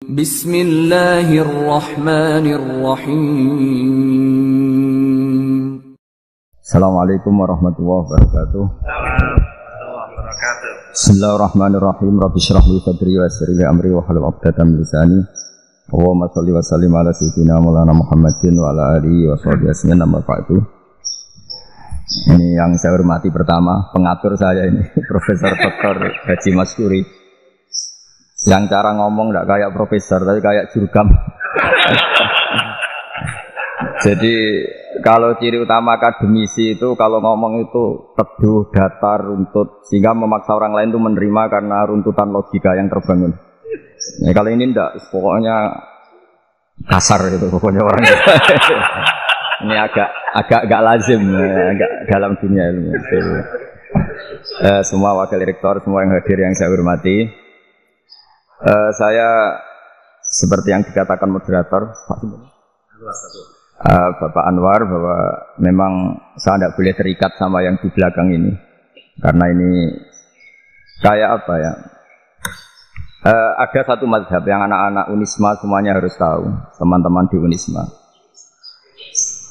Bismillahirrahmanirrahim. Assalamualaikum warahmatullahi wabarakatuh. Bismillahirrahmanirrahim. Rabbi shrah li sadri wa yassir li amri wa hlul 'uqdatam min lisani. Allahumma shalli wa sallim ala sayyidina Maulana Muhammadin wa ala alihi wa sahbihi ajmain. Amma ba'du. Ini yang saya hormati pertama, pengatur saya ini Profesor Dr. Haji Maskuri. Yang cara ngomong tidak kayak profesor, tapi kayak jurkam. Jadi kalau ciri utama akademisi itu kalau ngomong itu teduh, datar, runtut, sehingga memaksa orang lain itu menerima karena runtutan logika yang terbangun. Nah, kalau ini tidak, pokoknya kasar gitu, pokoknya orang. Ini agak lazim, agak dalam dunia ilmu. Semua wakil rektor, semua yang hadir yang saya hormati. Saya seperti yang dikatakan moderator Bapak Anwar bahwa memang saya tidak boleh terikat sama yang di belakang ini karena ini kayak apa ya, ada satu mazhab yang anak-anak Unisma semuanya harus tahu, teman-teman di Unisma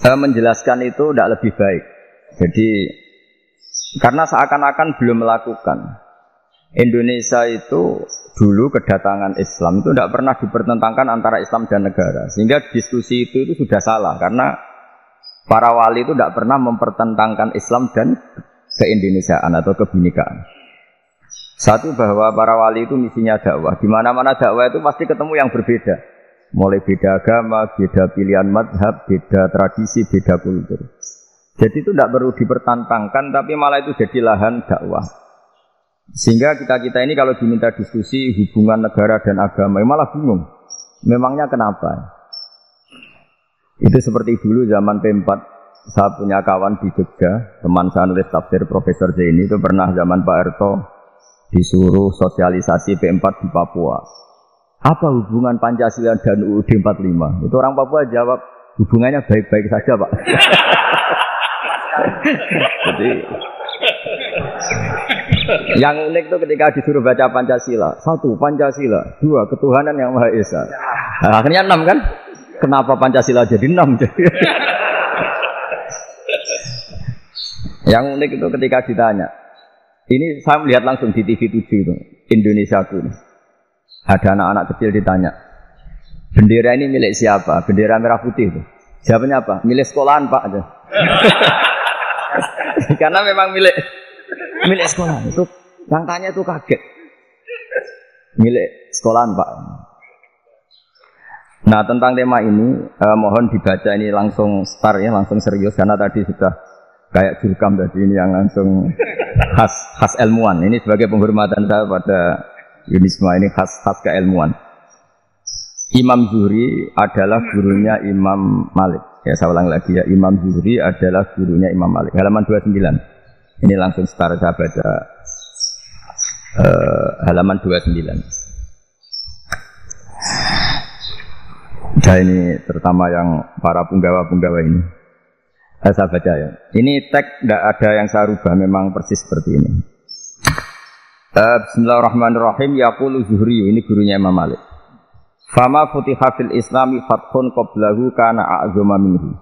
menjelaskan itu tidak lebih baik. Jadi karena seakan-akan belum melakukan. Indonesia itu dulu kedatangan Islam itu tidak pernah dipertentangkan antara Islam dan negara, sehingga diskusi itu sudah salah karena para wali itu tidak pernah mempertentangkan Islam dan keindonesiaan atau kebinekaan. Satu, bahwa para wali itu misinya dakwah, di mana-mana dakwah itu pasti ketemu yang berbeda, mulai beda agama, beda pilihan madhab, beda tradisi, beda kultur. Jadi itu tidak perlu dipertentangkan, tapi malah itu jadi lahan dakwah. Sehingga kita ini kalau diminta diskusi hubungan negara dan agama malah bingung. Memangnya kenapa? Itu seperti dulu zaman P4, saya punya kawan di Jogja, teman saya nulis tafsir Profesor Zaini, itu pernah zaman Pak Harto disuruh sosialisasi P4 di Papua. Apa hubungan Pancasila dan UUD 45? Itu orang Papua jawab, hubungannya baik-baik saja, Pak. Jadi yang unik itu ketika disuruh baca Pancasila, 1. Pancasila, 2. Ketuhanan yang Maha Esa. Nah, akhirnya 6 kan? Kenapa Pancasila jadi 6? Yang unik itu ketika ditanya, ini saya melihat langsung di TV 7 itu, Indonesiaku. Ada anak-anak kecil ditanya, bendera ini milik siapa? Bendera merah putih itu. Jawabannya apa? Milik sekolahan, Pak. Karena memang milik sekolah. Itu yang tanya itu kaget. Milik sekolahan, Pak. Nah, tentang tema ini mohon dibaca ini langsung start ya, langsung serius karena tadi sudah kayak jurkam tadi, ini yang langsung khas ilmuwan. Ini sebagai penghormatan saya pada Unisma, ini khas keilmuan. Imam Zuhri adalah gurunya Imam Malik. Ya, saya ulang lagi ya, Imam Zuhri adalah gurunya Imam Malik. Halaman 29. Ini langsung start saya baca halaman 29. Dan ini terutama yang para punggawa-punggawa ini. Saya baca ya. Ini teks tidak ada yang saya rubah, memang persis seperti ini. Bismillahirrahmanirrahim. Yaqulu Zuhri, ini gurunya Imam Malik. Fama futiha fil islami fathun qablahu kana a'zama minhu.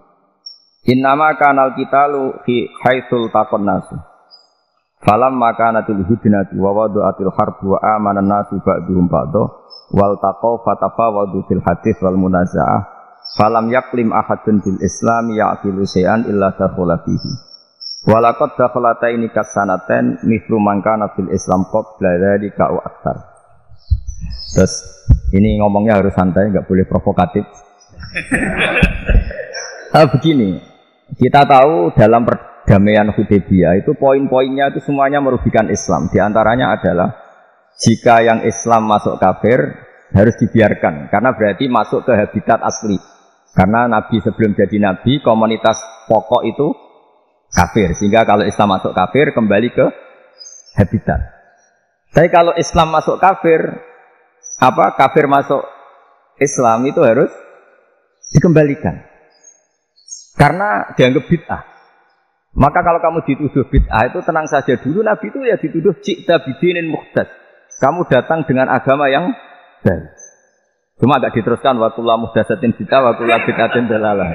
Innama kanal qitalu fi haitsul taqon nasu. Falam makanatil hudnatu wa wadu'atil harbu wa amana nasu ba'duhum ba'du wal taqaw fatafawadu fil hadits wal munaza'ah. Falam yaklim ahadun bil islami ya'qilu shay'an illa dakhala fihi. Walaqad dakhalataini kasanaten mithlu man kana fil islam qabla dzalika wa aktsar. Terus ini ngomongnya harus santai, enggak boleh provokatif. Begini, kita tahu dalam perdamaian Hudaybiyah itu poin-poinnya itu semuanya merugikan Islam. Di antaranya adalah jika yang Islam masuk kafir harus dibiarkan karena berarti masuk ke habitat asli. Karena Nabi sebelum jadi Nabi komunitas pokok itu kafir, sehingga kalau Islam masuk kafir kembali ke habitat. Tapi kalau Islam masuk kafir, kafir masuk Islam itu harus dikembalikan karena dianggap bid'ah. Maka kalau kamu dituduh bid'ah itu tenang saja dulu. Nabi itu ya dituduh ji'ta bidinin muhdas, kamu datang dengan agama yang baru. Cuma agak diteruskan wa kullu muhdatsatin bid'ah wa kullu bid'atin dalalah.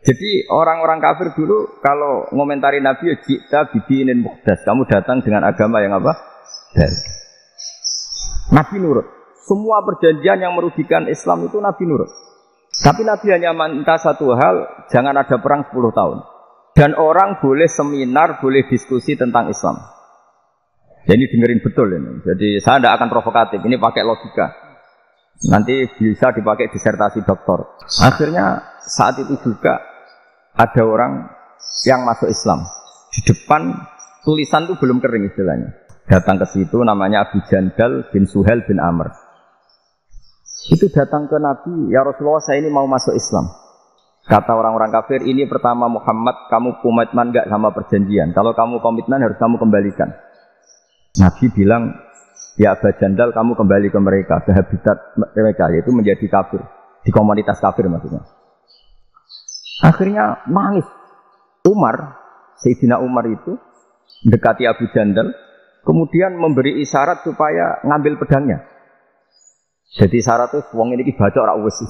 Jadi orang-orang kafir dulu kalau ngomentari Nabi ya jita bidinin muhdas. Kamu datang dengan agama yang apa? Baru. Nabi nurut. Semua perjanjian yang merugikan Islam itu Nabi nurut. Tapi Nabi hanya minta satu hal, jangan ada perang 10 tahun. Dan orang boleh seminar, boleh diskusi tentang Islam. Jadi dengerin betul ini. Jadi saya tidak akan provokatif, ini pakai logika. Nanti bisa dipakai disertasi doktor. Akhirnya saat itu juga ada orang yang masuk Islam. Di depan tulisan itu belum kering istilahnya. Datang ke situ namanya Abu Jandal bin Suhail bin Amr. Itu datang ke Nabi, ya Rasulullah saya ini mau masuk Islam. Kata orang-orang kafir, ini pertama Muhammad, kamu komitmen enggak sama perjanjian. Kalau kamu komitmen harus kamu kembalikan. Nabi bilang, ya Abu Jandal kamu kembali ke mereka, ke habitat mereka, yaitu menjadi kafir. Di komunitas kafir maksudnya. Akhirnya nangis. Umar, Sayyidina Umar itu mendekati Abu Jandal, kemudian memberi isyarat supaya ngambil pedangnya. Jadi syarat itu wong ini baca ora wis.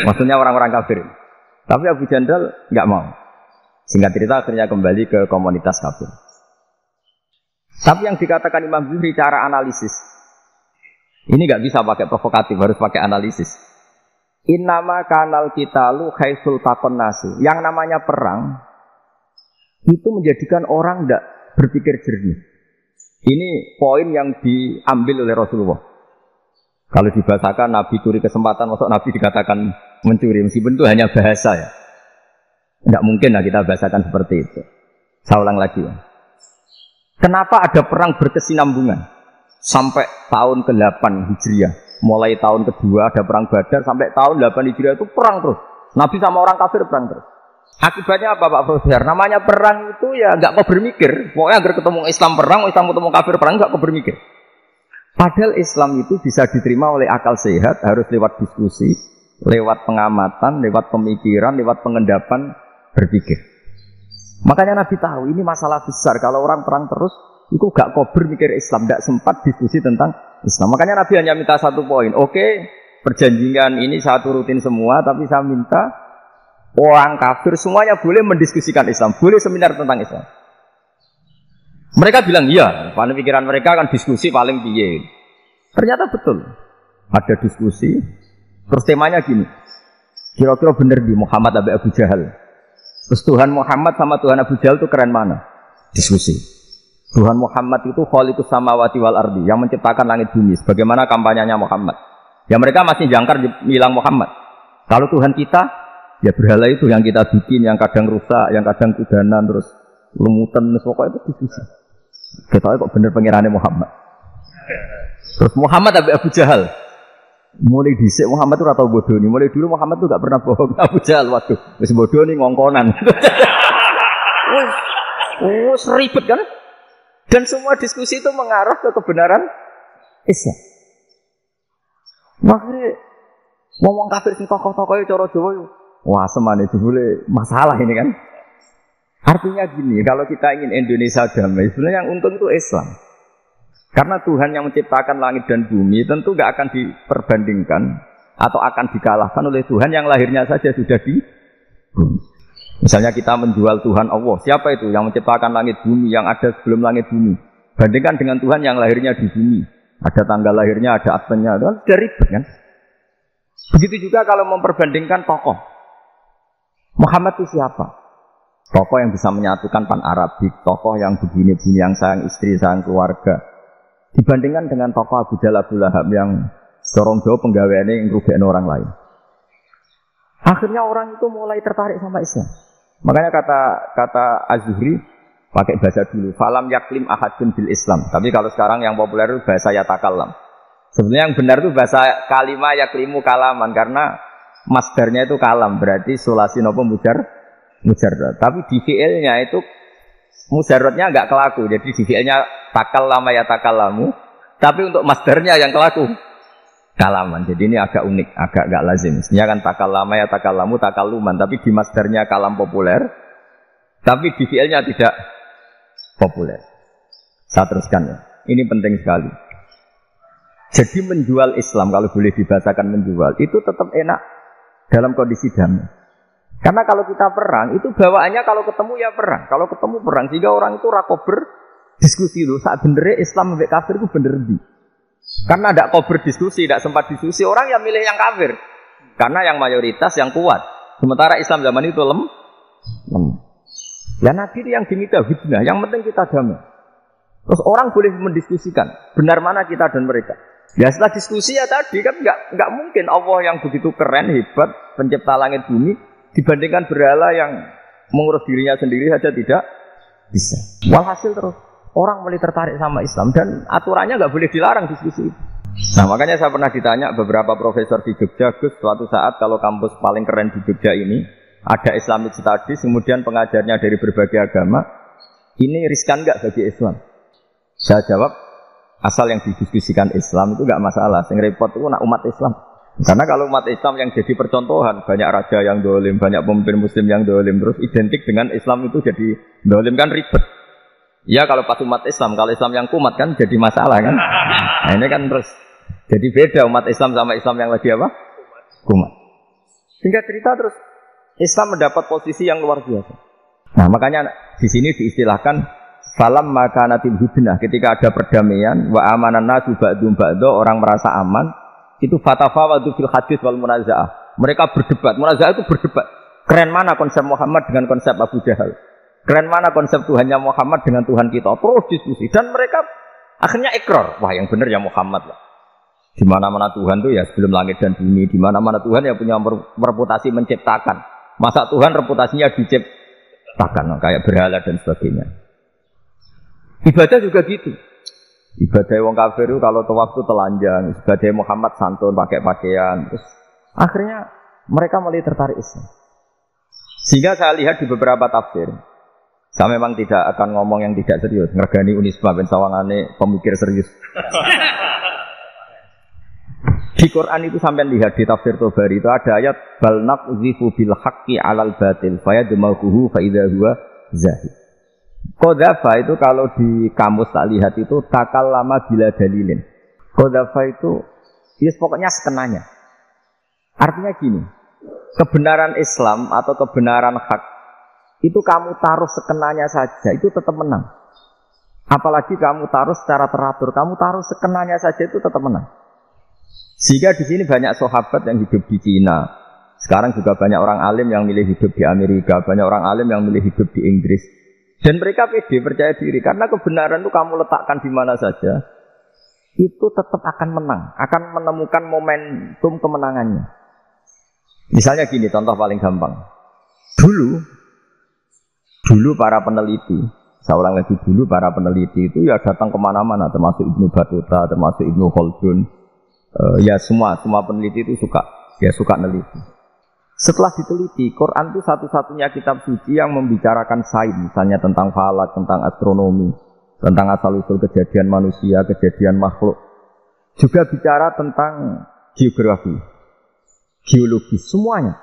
Maksudnya orang-orang kafir. Tapi Abu Jandal enggak mau. Singkat cerita akhirnya kembali ke komunitas kafir. Tapi yang dikatakan Imam Zuhri cara analisis. Ini enggak bisa pakai provokatif, harus pakai analisis. Innama kanal qitalu haitsul taqon nasu. Yang namanya perang itu menjadikan orang enggak berpikir jernih. Ini poin yang diambil oleh Rasulullah. Kalau dibahasakan Nabi curi kesempatan, maksud Nabi dikatakan mencuri, meskipun itu hanya bahasa ya. Tidak mungkin lah kita bahasakan seperti itu. Saya ulang lagi ya. Kenapa ada perang berkesinambungan? Sampai tahun ke-8 Hijriah. Mulai tahun kedua ada perang Badar, sampai tahun 8 Hijriah itu perang terus. Nabi sama orang kafir perang terus. Akibatnya apa Pak Profesor? Namanya perang itu ya nggak kau bermikir. Pokoknya agar ketemu Islam perang, Islam ketemu kafir perang, nggak kau bermikir. Padahal Islam itu bisa diterima oleh akal sehat, harus lewat diskusi, lewat pengamatan, lewat pemikiran, lewat pengendapan berpikir. Makanya Nabi tahu ini masalah besar. Kalau orang perang terus, itu gak kober mikir Islam, gak sempat diskusi tentang Islam. Makanya Nabi hanya minta satu poin. Oke, perjanjian ini saya turutin semua, tapi saya minta orang kafir semuanya boleh mendiskusikan Islam, boleh seminar tentang Islam. Mereka bilang iya, pada pikiran mereka kan diskusi paling piye. Ternyata betul. Ada diskusi, terus temanya gini. Kira-kira benar di Muhammad Abu Jahal. Terus Tuhan Muhammad sama Tuhan Abu Jahal itu keren mana? Diskusi. Tuhan Muhammad itu khaliqus samawati wal ardi, yang menciptakan langit bumi. Bagaimana kampanyenya Muhammad? Ya mereka masih jangkar bilang Muhammad. Kalau Tuhan kita, ya berhala itu yang kita bikin, yang kadang rusak, yang kadang kudanan, terus lumutan, pokoknya itu diskusi. Kita kok bener pengirannya Muhammad. Terus Muhammad Abu Jahal. Mulai dhisik Muhammad itu ratau bodoh nih. Mulai dulu Muhammad itu gak pernah bohong. Abu Jahal waduh, wis bodoh nih ngongkonan. Wah, ribet kan? Dan semua diskusi itu mengarah ke kebenaran Islam. Makanya ngomong kafir sing tokoh-tokohnya cara Jawa. Wah, semane jebule masalah ini kan. Artinya gini, kalau kita ingin Indonesia damai, sebenarnya yang untung itu Islam. Karena Tuhan yang menciptakan langit dan bumi tentu gak akan diperbandingkan atau akan dikalahkan oleh Tuhan yang lahirnya saja sudah di bumi. Misalnya kita menjual Tuhan Allah, siapa itu yang menciptakan langit bumi, yang ada sebelum langit bumi? Bandingkan dengan Tuhan yang lahirnya di bumi. Ada tanggal lahirnya, ada aktennya, itu sudah ribet kan? Begitu juga kalau memperbandingkan tokoh. Muhammad itu siapa? Tokoh yang bisa menyatukan pan-Arabik, tokoh yang begini-begini, yang sayang istri, sayang keluarga. Dibandingkan dengan tokoh Abu Jahal Abu Lahab yang dorong jauh penggaweannya yang merugikan orang lain. Akhirnya orang itu mulai tertarik sama Islam. Makanya kata Az-Zuhri, pakai bahasa dulu, falam yaklim ahadun bil Islam. Tapi kalau sekarang yang populer itu bahasa yatakallam. Sebenarnya yang benar itu bahasa kalimah yaklimu kalaman, karena masdarnya itu kalam, berarti sulasi nopo mujarrad. Tapi di fi'ilnya itu mujarradnya enggak kelaku. Jadi di fi'ilnya takallama ya takallamu, tapi untuk masdarnya yang kelaku kalaman. Jadi ini agak unik, agak enggak lazim. Sebenarnya kan takallama ya takallamu takalluman, tapi di masdarnya kalam populer, tapi di fi'ilnya tidak populer. Saya teruskan ya. Ini penting sekali. Jadi menjual Islam, kalau boleh dibahasakan menjual, itu tetap enak dalam kondisi damai. Karena kalau kita perang, itu bawaannya kalau ketemu ya perang. Kalau ketemu perang, sehingga orang itu rakober diskusi loh. Saat benernya Islam sampai kafir itu bener di. Karena tidak kober diskusi, tidak sempat diskusi, orang yang milih yang kafir. Karena yang mayoritas yang kuat. Sementara Islam zaman itu lemah. Ya Nabi itu yang diminta hidnah, yang penting kita damai. Terus orang boleh mendiskusikan benar mana kita dan mereka. Ya setelah diskusi ya tadi kan nggak mungkin Allah yang begitu keren hebat pencipta langit bumi dibandingkan berhala yang mengurus dirinya sendiri saja tidak bisa. Walhasil terus orang mulai tertarik sama Islam dan aturannya nggak boleh dilarang diskusi. Nah makanya saya pernah ditanya beberapa profesor di Jogja, Gus, suatu saat kalau kampus paling keren di Jogja ini ada Islamic Studies, kemudian pengajarnya dari berbagai agama, ini riskan nggak bagi Islam? Saya jawab, asal yang didiskusikan Islam itu nggak masalah. Yang repot itu nak umat Islam. Karena kalau umat Islam yang jadi percontohan, banyak raja yang dolim, banyak pemimpin Muslim yang dolim, terus identik dengan Islam itu jadi dolim kan ribet. Ya kalau pas umat Islam, kalau Islam yang kumat kan jadi masalah kan. Nah ini kan terus jadi beda umat Islam sama Islam yang lagi apa? Kumat. Sehingga cerita terus Islam mendapat posisi yang luar biasa. Nah makanya di sini diistilahkan falam makanatil hudnah, ketika ada perdamaian wa amanan nasu ba'dum ba'do, orang merasa aman, itu fatafawadu fil hadits wal munazaah. Mereka berdebat, munazaah itu berdebat. Keren mana konsep Muhammad dengan konsep Abu Jahal? Keren mana konsep Tuhannya Muhammad dengan Tuhan kita? Terus diskusi dan mereka akhirnya ikrar, wah yang benar ya Muhammad lah. Di mana-mana Tuhan tuh ya sebelum langit dan bumi, di mana-mana Tuhan ya punya reputasi menciptakan. Masa Tuhan reputasinya diciptakan kayak berhala dan sebagainya. Ibadah juga gitu. Ibadah wong kafir itu kalau tawaf itu telanjang, ibadah Muhammad santun pakai pakaian. Terus akhirnya mereka mulai tertarik Islam. Sehingga saya lihat di beberapa tafsir, saya memang tidak akan ngomong yang tidak serius, ngergani Unisba ben sawangane pemikir serius. Di Quran itu sampai lihat di tafsir Tobari itu ada ayat bal naqzifu bil haqqi 'alal batil fayadmaguhu fa idza huwa zahid. Qadzafa itu kalau di kamus tak lihat itu takallama bila dalilin. Qadzafa itu yes, pokoknya sekenanya. Artinya gini, kebenaran Islam atau kebenaran hak itu kamu taruh sekenanya saja itu tetap menang. Apalagi kamu taruh secara teratur, kamu taruh sekenanya saja itu tetap menang. Sehingga di sini banyak sahabat yang hidup di Cina. Sekarang juga banyak orang alim yang milih hidup di Amerika, banyak orang alim yang milih hidup di Inggris. Dan mereka pede, percaya diri karena kebenaran itu kamu letakkan di mana saja, itu tetap akan menang, akan menemukan momentum kemenangannya. Misalnya gini, contoh paling gampang. Dulu para peneliti, saya ulang lagi dulu para peneliti itu ya datang kemana-mana, termasuk Ibnu Battuta, termasuk Ibnu Khaldun. Ya semua peneliti itu suka neliti. Setelah diteliti, Quran itu satu-satunya kitab suci yang membicarakan sains, misalnya tentang falak, tentang astronomi, tentang asal-usul kejadian manusia, kejadian makhluk. Juga bicara tentang geografi, geologi, semuanya.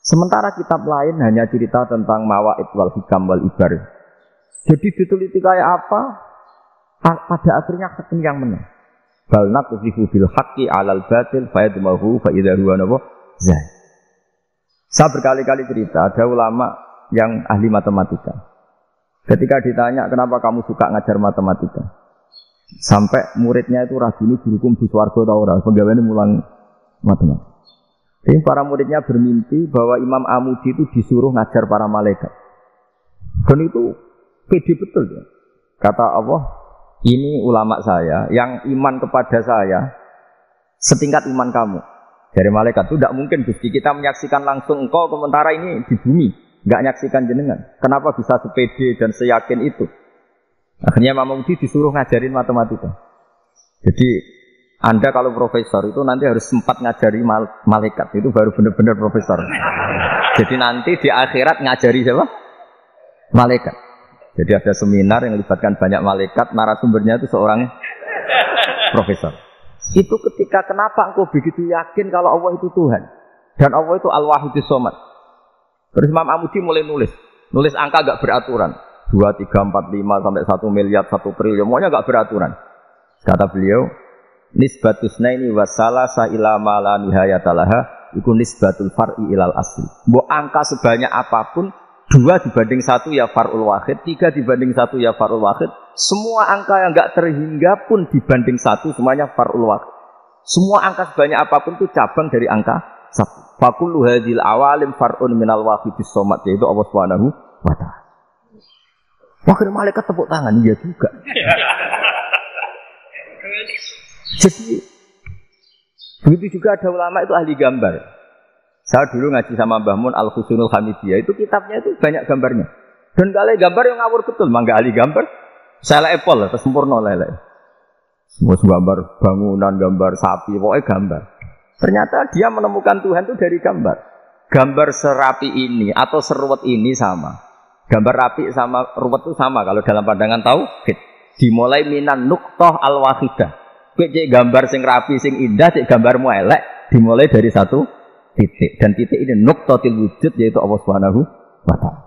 Sementara kitab lain hanya cerita tentang mawaid wal hikam wal ibar. Jadi diteliti kayak apa, pada akhirnya hakim yang menang. Bal naqzifu bil haqqi 'alal batil fayadmahu fa idza huwa zahid. Saya berkali-kali cerita, ada ulama yang ahli matematika. Ketika ditanya, kenapa kamu suka ngajar matematika? Sampai muridnya itu ragu ini gurukum di swarga ta ora, pegawainya mulang matematika. Jadi para muridnya bermimpi bahwa Imam Amudi itu disuruh ngajar para malaikat. Dan itu pede betul ya. Kata Allah, ini ulama saya yang iman kepada saya setingkat iman kamu. Dari malaikat itu tidak mungkin Gusti kita menyaksikan langsung engkau sementara ini di bumi, enggak menyaksikan jenengan. Kenapa bisa sepede dan seyakin itu? Akhirnya Imam Amudi disuruh ngajarin matematika. Jadi Anda kalau profesor itu nanti harus sempat ngajari malaikat, itu baru benar-benar profesor. Jadi nanti di akhirat ngajari siapa? Malaikat. Jadi ada seminar yang melibatkan banyak malaikat, narasumbernya itu seorang profesor. Itu ketika kenapa engkau begitu yakin kalau Allah itu Tuhan dan Allah itu Al-Wahidus Shomad. Terus Imam Amudi mulai nulis angka gak beraturan, 2, 3, 4, 5 sampai 1 miliar, 1 triliun, semuanya gak beraturan. Kata beliau, nisbatus naini wasalasa ila ma la nihayatalaha iku nisbatul far'i ilal asli. Mbok angka sebanyak apapun 2 dibanding 1 ya far'ul wahid, 3 dibanding 1 ya far'ul wahid. Semua angka yang enggak terhingga pun dibanding 1 semuanya far'ul wahid. Semua angka sebanyak apapun itu cabang dari angka 1. Fakullu hadzal awalim far'un minal wahidis somad, yaitu Allah Subhanahu wa ta'ala. Wakil malaikat tepuk tangan, iya juga. Jadi begitu juga ada ulama itu ahli gambar. Saya dulu ngaji sama Mbah Mun Al-Husunul Hamidiyah, itu kitabnya itu banyak gambarnya. Dan kalau gambar yang ngawur betul, mangga ahli gambar. Saya Apple, terus sempurna lele. Semua gambar bangunan, gambar sapi, pokoknya gambar. Ternyata dia menemukan Tuhan itu dari gambar. Gambar serapi ini atau seruwet ini sama. Gambar rapi sama ruwet itu sama kalau dalam pandangan tauhid. Dimulai minan nuqtah al-wahidah. Kowe cek gambar sing rapi sing indah, cek gambarmu elek, dimulai dari satu titik. Dan titik ini nuqtatil wujud, yaitu Allah Subhanahu wa ta'ala.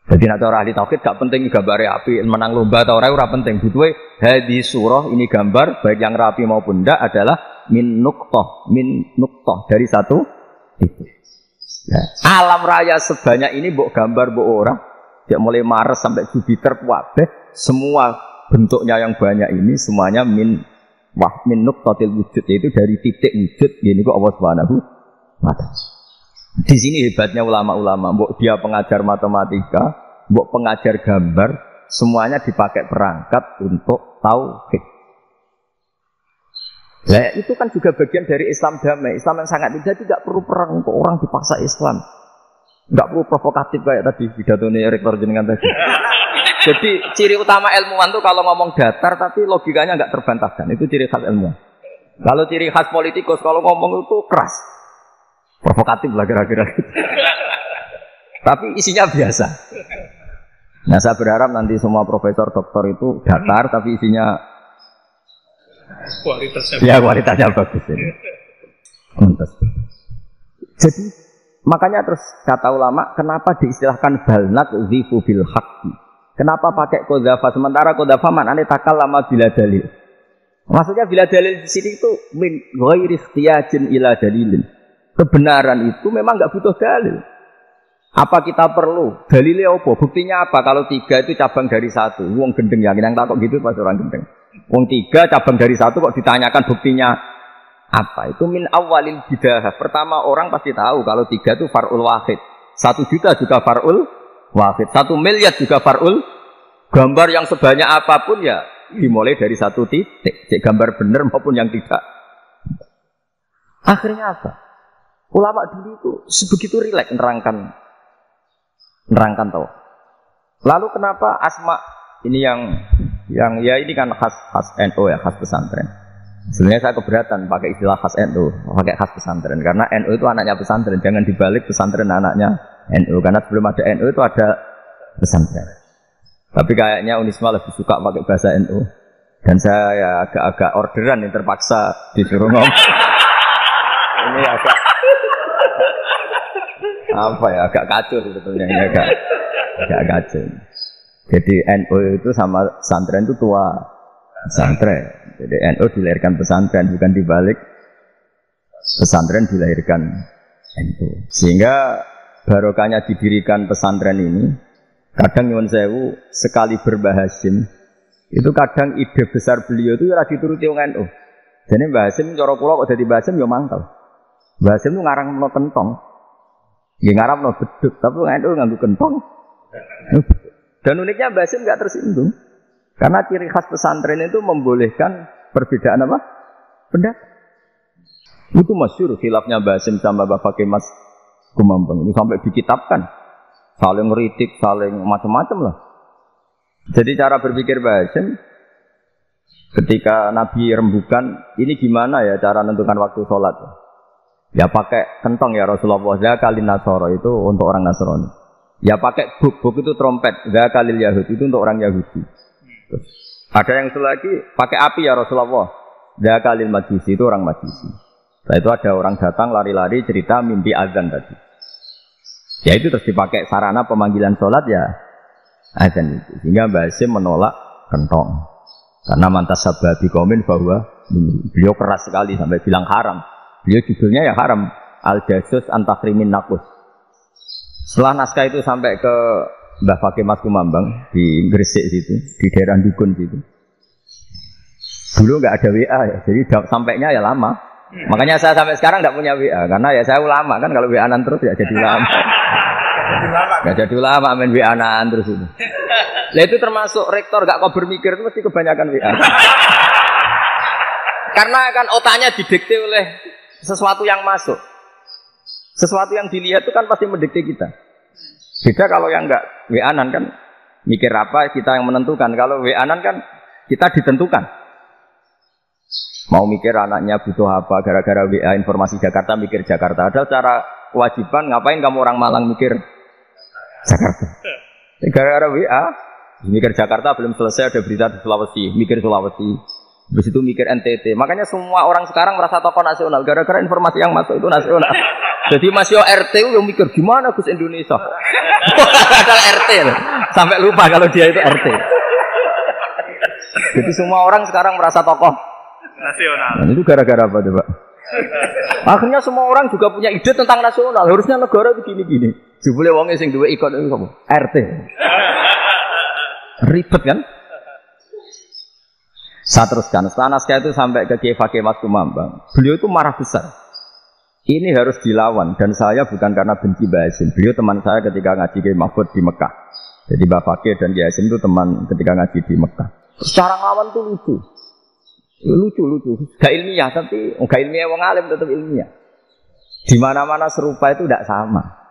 Jadi nek ora ahli tauhid gak penting gambare api, menang lomba ta ora penting. Butuhe hadis surah ini gambar baik yang rapi maupun ndak adalah min nuqtah dari satu titik. Nah, alam raya sebanyak ini mbok gambar mbok ora, ya mulai Mars sampai Jupiter kabeh semua bentuknya yang banyak ini semuanya min nuqtatil wujud, yaitu dari titik wujud ini kok Allah Subhanahu wa ta'ala. Di sini hebatnya ulama-ulama, mbok dia pengajar matematika, mbok pengajar gambar, semuanya dipakai perangkat untuk tauhid. Nah, itu kan juga bagian dari Islam damai. Islam yang sangat indah, tidak perlu perang untuk orang dipaksa Islam. Enggak perlu provokatif kayak tadi pidatonya rektor jenengan tadi. Jadi ciri utama ilmuwan itu kalau ngomong datar tapi logikanya enggak terbantahkan. Itu ciri khas ilmuwan. Kalau ciri khas politikus kalau ngomong itu keras. Provokatif lah kira-kira. Tapi isinya biasa. Nah, saya berharap nanti semua profesor doktor itu datar tapi isinya kualitasnya bagus ini. Jadi makanya terus kata ulama, kenapa diistilahkan balnat zifu bil haqqi? Kenapa pakai qadzafa sementara qadzafa maknane takallama bila dalil? Maksudnya bila dalil di sini itu min ghairi ikhtiyajin ila dalilin. Kebenaran itu memang enggak butuh dalil. Apa kita perlu? Dalilnya apa? Buktinya apa? Kalau 3 itu cabang dari 1. Wong gendeng yakin yang takut gitu pas orang gendeng. Wong 3 cabang dari 1 kok ditanyakan buktinya apa? Itu min awalil bidah. Pertama orang pasti tahu kalau 3 itu far'ul wahid. 1 juta juga far'ul wahid. 1 miliar juga far'ul. Gambar yang sebanyak apapun ya dimulai dari 1 titik. Cek gambar benar maupun yang tidak. Akhirnya apa? Ulama dulu itu sebegitu rileks nerangkan tahu. Lalu kenapa asma ini yang ya ini kan khas NU ya, khas pesantren. Sebenarnya saya keberatan pakai istilah khas NU, pakai khas pesantren karena NU itu anaknya pesantren, jangan dibalik pesantren anaknya NU karena sebelum ada NU itu ada pesantren. Tapi kayaknya Unisma lebih suka pakai bahasa NU dan saya ya agak orderan yang terpaksa disuruh ngomong. Ini agak apa ya, agak kacau sebetulnya ini agak kacau. Jadi NU itu sama pesantren itu tua pesantren. Jadi NU dilahirkan pesantren, bukan dibalik pesantren dilahirkan NU. Sehingga barokahnya didirikan pesantren ini, kadang nyuwun sewu sekali berbahasim, itu kadang ide besar beliau itu ora dituruti wong NU. Jadi Mbah Hasim cara kula kok dadi Mbah Hasim ya mangkel. Mbah Hasim itu ngarangno kentong. Ya ngarangno beduk, tapi wong NU nganggo kentong. Dan uniknya Mbah Hasim enggak tersinggung. Karena ciri khas pesantren itu membolehkan perbedaan apa? Pendapat. Itu masyhur khilafnya Mbah Hasim sama Bapak Kemas Kumambang. Itu sampai dikitabkan. Saling ngeritik, saling macam-macam lah. Jadi cara berpikir Mbah Hasim ketika Nabi rembukan, ini gimana ya cara menentukan waktu sholat? Ya pakai kentong ya Rasulullah. Zakalin Nasara itu untuk orang Nasrani. Ya pakai buk itu trompet. Zakalil Yahudi itu untuk orang Yahudi. Terus, ada yang satu lagi pakai api ya Rasulullah. Zakalil Majusi itu orang Majusi. Setelah itu ada orang datang lari-lari cerita mimpi azan tadi. Ya itu terus dipakai sarana pemanggilan sholat ya azan itu. Sehingga Mbah Hasim menolak kentong. Karena mantas sababi komen bahwa beliau keras sekali sampai bilang haram. Beliau judulnya ya haram. Al-Jasus Antakrimin Nakus. Setelah naskah itu sampai ke Mbah Fakih Mas Kumambang di Gresik situ, di daerah Dukun situ. Dulu nggak ada WA ya, jadi sampainya ya lama. Makanya saya sampai sekarang nggak punya WA, karena ya saya ulama kan, kalau WA-an terus ya jadi ulama. Nggak jadi ulama main WA-an terus itu. Lah itu termasuk rektor gak kau bermikir itu mesti kebanyakan WA. Karena kan otaknya didikte oleh sesuatu yang masuk. Sesuatu yang dilihat itu kan pasti mendikte kita. Beda kalau yang enggak WA-an kan mikir apa kita yang menentukan. Kalau WA-an kan kita ditentukan. Mau mikir anaknya butuh apa gara-gara WA informasi Jakarta mikir Jakarta. Ada cara kewajiban ngapain kamu orang Malang mikir Jakarta. Gara-gara WA mikir Jakarta belum selesai ada berita di Sulawesi, mikir Sulawesi. Habis itu mikir NTT. Makanya semua orang sekarang merasa tokoh nasional gara-gara informasi yang masuk itu nasional. Jadi Mas Yo RT yang mikir gimana Gus Indonesia. Ada RT loh. Sampai lupa kalau dia itu RT. Jadi semua orang sekarang merasa tokoh nasional. Nah, itu gara-gara apa coba? Akhirnya semua orang juga punya ide tentang nasional. Harusnya negara itu gini-gini. Jebule wong sing duwe ikon itu apa? RT. Ribet kan? Saya teruskan. Setelah naskah itu sampai ke Kiai Fakih Mas Kumambang. Beliau itu marah besar. Ini harus dilawan. Dan saya bukan karena benci Mbah Hasim. Beliau teman saya ketika ngaji Kiai Mahfud di Mekah. Jadi Mbah Fakih dan Kiai Hasim itu teman ketika ngaji di Mekah. Secara nglawan itu lucu. Lucu. Gak ilmiah tapi gak ilmiah wong alim tetap ilmiah. Di mana-mana serupa itu tidak sama.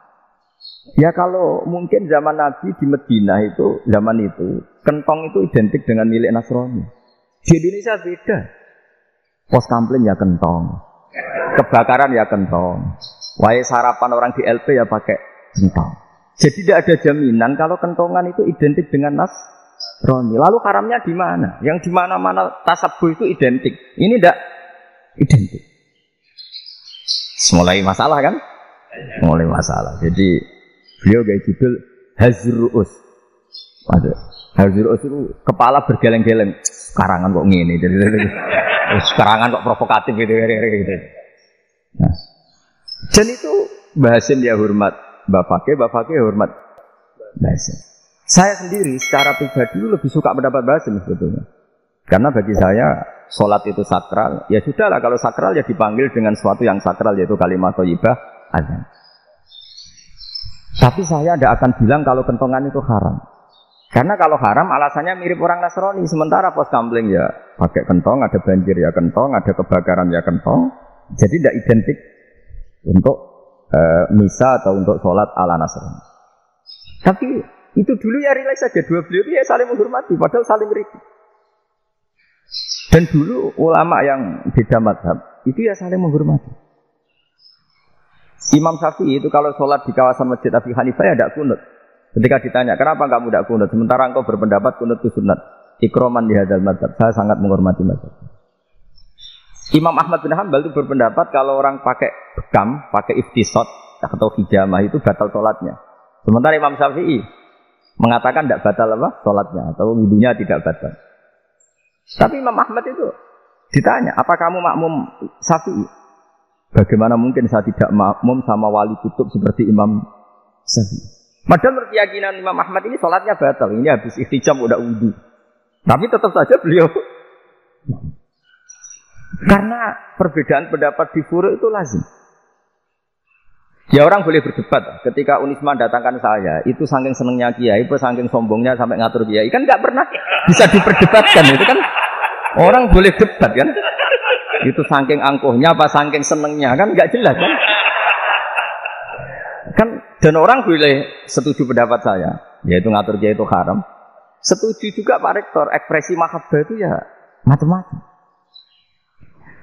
Ya kalau mungkin zaman Nabi di Madinah itu, zaman itu, kentong itu identik dengan milik Nasrani. Di Indonesia beda. Pos kampleng ya kentong. Kebakaran ya kentong. Wae sarapan orang di LP ya pakai kentong. Jadi tidak ada jaminan kalau kentongan itu identik dengan Nasrani. Lalu haramnya di mana? Yang di mana-mana tasabuh itu identik. Ini tidak identik. Mulai masalah kan? Mulai masalah. Jadi beliau gaya judul Hazruus. Hazruus itu kepala bergeleng-geleng. Karangan kok ngene. Karangan kok provokatif gitu. Nah. Dan itu Mbah Hasim dia hormat Mbah Fakih hormat Mbah Hasim. Saya sendiri secara pribadi lebih suka pendapat Mbah Hasim sebetulnya. Karena bagi saya sholat itu sakral. Ya sudahlah kalau sakral ya dipanggil dengan sesuatu yang sakral yaitu kalimat thayyibah azan. Tapi saya tidak akan bilang kalau kentongan itu haram. Karena kalau haram alasannya mirip orang Nasrani. Sementara pos kampleng ya pakai kentong, ada banjir ya kentong, ada kebakaran ya kentong. Jadi tidak identik untuk misa atau untuk sholat ala Nasrani. Tapi itu dulu ya relax saja. Dua beliau itu ya saling menghormati, padahal saling ribut. Dan dulu ulama yang beda mazhab itu ya saling menghormati. Imam Syafi'i itu kalau sholat di kawasan Masjid Abi Hanifah ya tidak kunut. Ketika ditanya, kenapa kamu tidak kunut? Sementara engkau berpendapat kunut itu sunat. Ikroman di hadal mazhab. Saya sangat menghormati mazhab. Imam Ahmad bin Hanbal itu berpendapat kalau orang pakai bekam, pakai iftisot atau hijamah itu batal sholatnya. Sementara Imam Syafi'i mengatakan tidak batal apa? Sholatnya atau wudunya tidak batal. Tapi Imam Ahmad itu ditanya, apa kamu makmum Syafi'i? Bagaimana mungkin saya tidak makmum sama wali kutub seperti Imam Syafi'i? Padahal menurut keyakinan Imam Ahmad ini sholatnya batal. Ini habis ikhtiam udah wudu. Tapi tetap saja beliau. Karena perbedaan pendapat di furu' itu lazim. Ya orang boleh berdebat. Ketika Unisma datangkan saya, itu saking senengnya kiai, itu saking sombongnya sampai ngatur kiai. Kan nggak pernah bisa diperdebatkan. Itu kan orang boleh debat kan. Itu saking angkuhnya apa saking senengnya kan nggak jelas kan? Kan dan orang boleh setuju pendapat saya, yaitu ngatur kiai itu haram. Setuju juga Pak Rektor, ekspresi mahabbah itu ya macam-macam.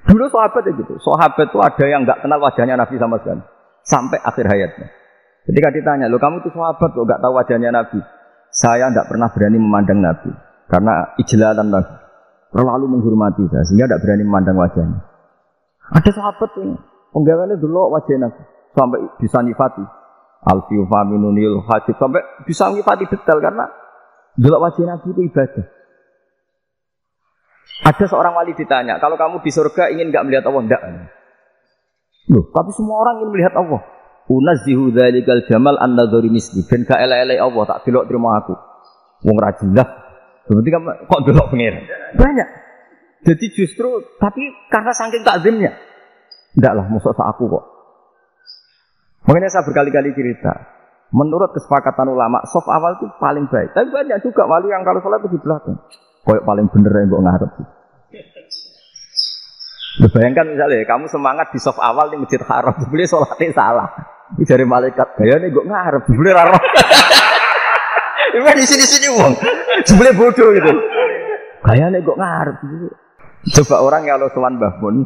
Dulu sahabat itu gitu, sahabat itu ada yang nggak kenal wajahnya Nabi sama sekali sampai akhir hayatnya. Ketika ditanya, lo kamu itu sahabat kok nggak tahu wajahnya Nabi? Saya nggak pernah berani memandang Nabi karena ijlalan Nabi. Terlalu menghormati saya sehingga tidak berani memandang wajahnya. Ada sahabat yang penggawaannya dulu wajah Nabi sampai bisa nyifati alfiu faminunil hajib sampai bisa nyifati detail karena dulu wajah Nabi itu ibadah. Ada seorang wali ditanya, kalau kamu di surga ingin nggak melihat Allah? Enggak. Loh, tapi semua orang ingin melihat Allah. Unazzihu dzalikal jamal an nadzuri misli. Ben gak elek-elek Allah tak delok terima aku. Wong ra jelas. Berarti kok delok pengen. Banyak. Jadi justru tapi karena saking takzimnya. Enggak lah, mosok sak aku kok. Makanya saya berkali-kali cerita. Menurut kesepakatan ulama, soft awal itu paling baik. Tapi banyak juga wali yang kalau sholat itu di belakang. Kayak paling bener yang gue ngarep. Bayangkan misalnya kamu semangat di soft awal di Masjid Haram, boleh sholatnya salah. Dari malaikat, kayaknya gue ngarep, boleh raro. Ini di sini uang, boleh bodoh gitu. Kayaknya gue ngarep. Coba orang kalau sowan Mbah Mun,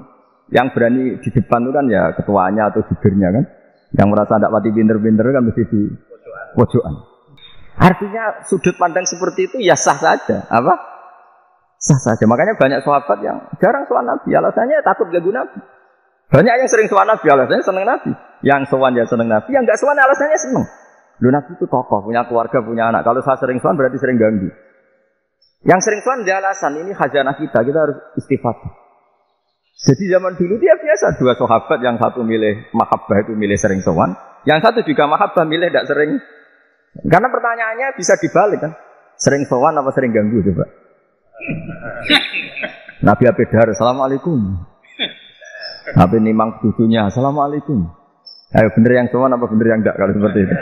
yang berani di depan itu kan ya ketuanya atau jubirnya kan, yang merasa tidak pati pinter-pinter kan mesti di pojokan. Artinya sudut pandang seperti itu ya sah saja, apa? Sah saja. Makanya banyak sahabat yang jarang sowan Nabi, alasannya takut ganggu Nabi. Banyak yang sering sowan Nabi, alasannya seneng Nabi. Yang sowan ya seneng Nabi, yang enggak sowan alasannya seneng. Lu Nabi itu tokoh, punya keluarga, punya anak. Kalau saya sering sowan berarti sering ganggu. Yang sering sowan dia alasan ini khazanah kita harus istifadah. Jadi zaman dulu dia biasa dua sahabat, yang satu milih mahabbah itu milih sering sowan, yang satu juga mahabbah milih tidak sering. Karena pertanyaannya bisa dibalik kan, sering sowan apa sering ganggu coba. Nabi Abedar, assalamualaikum. Nabi nimang cucunya, assalamualaikum. Ayo bener yang sowan apa bener yang enggak kalau seperti itu.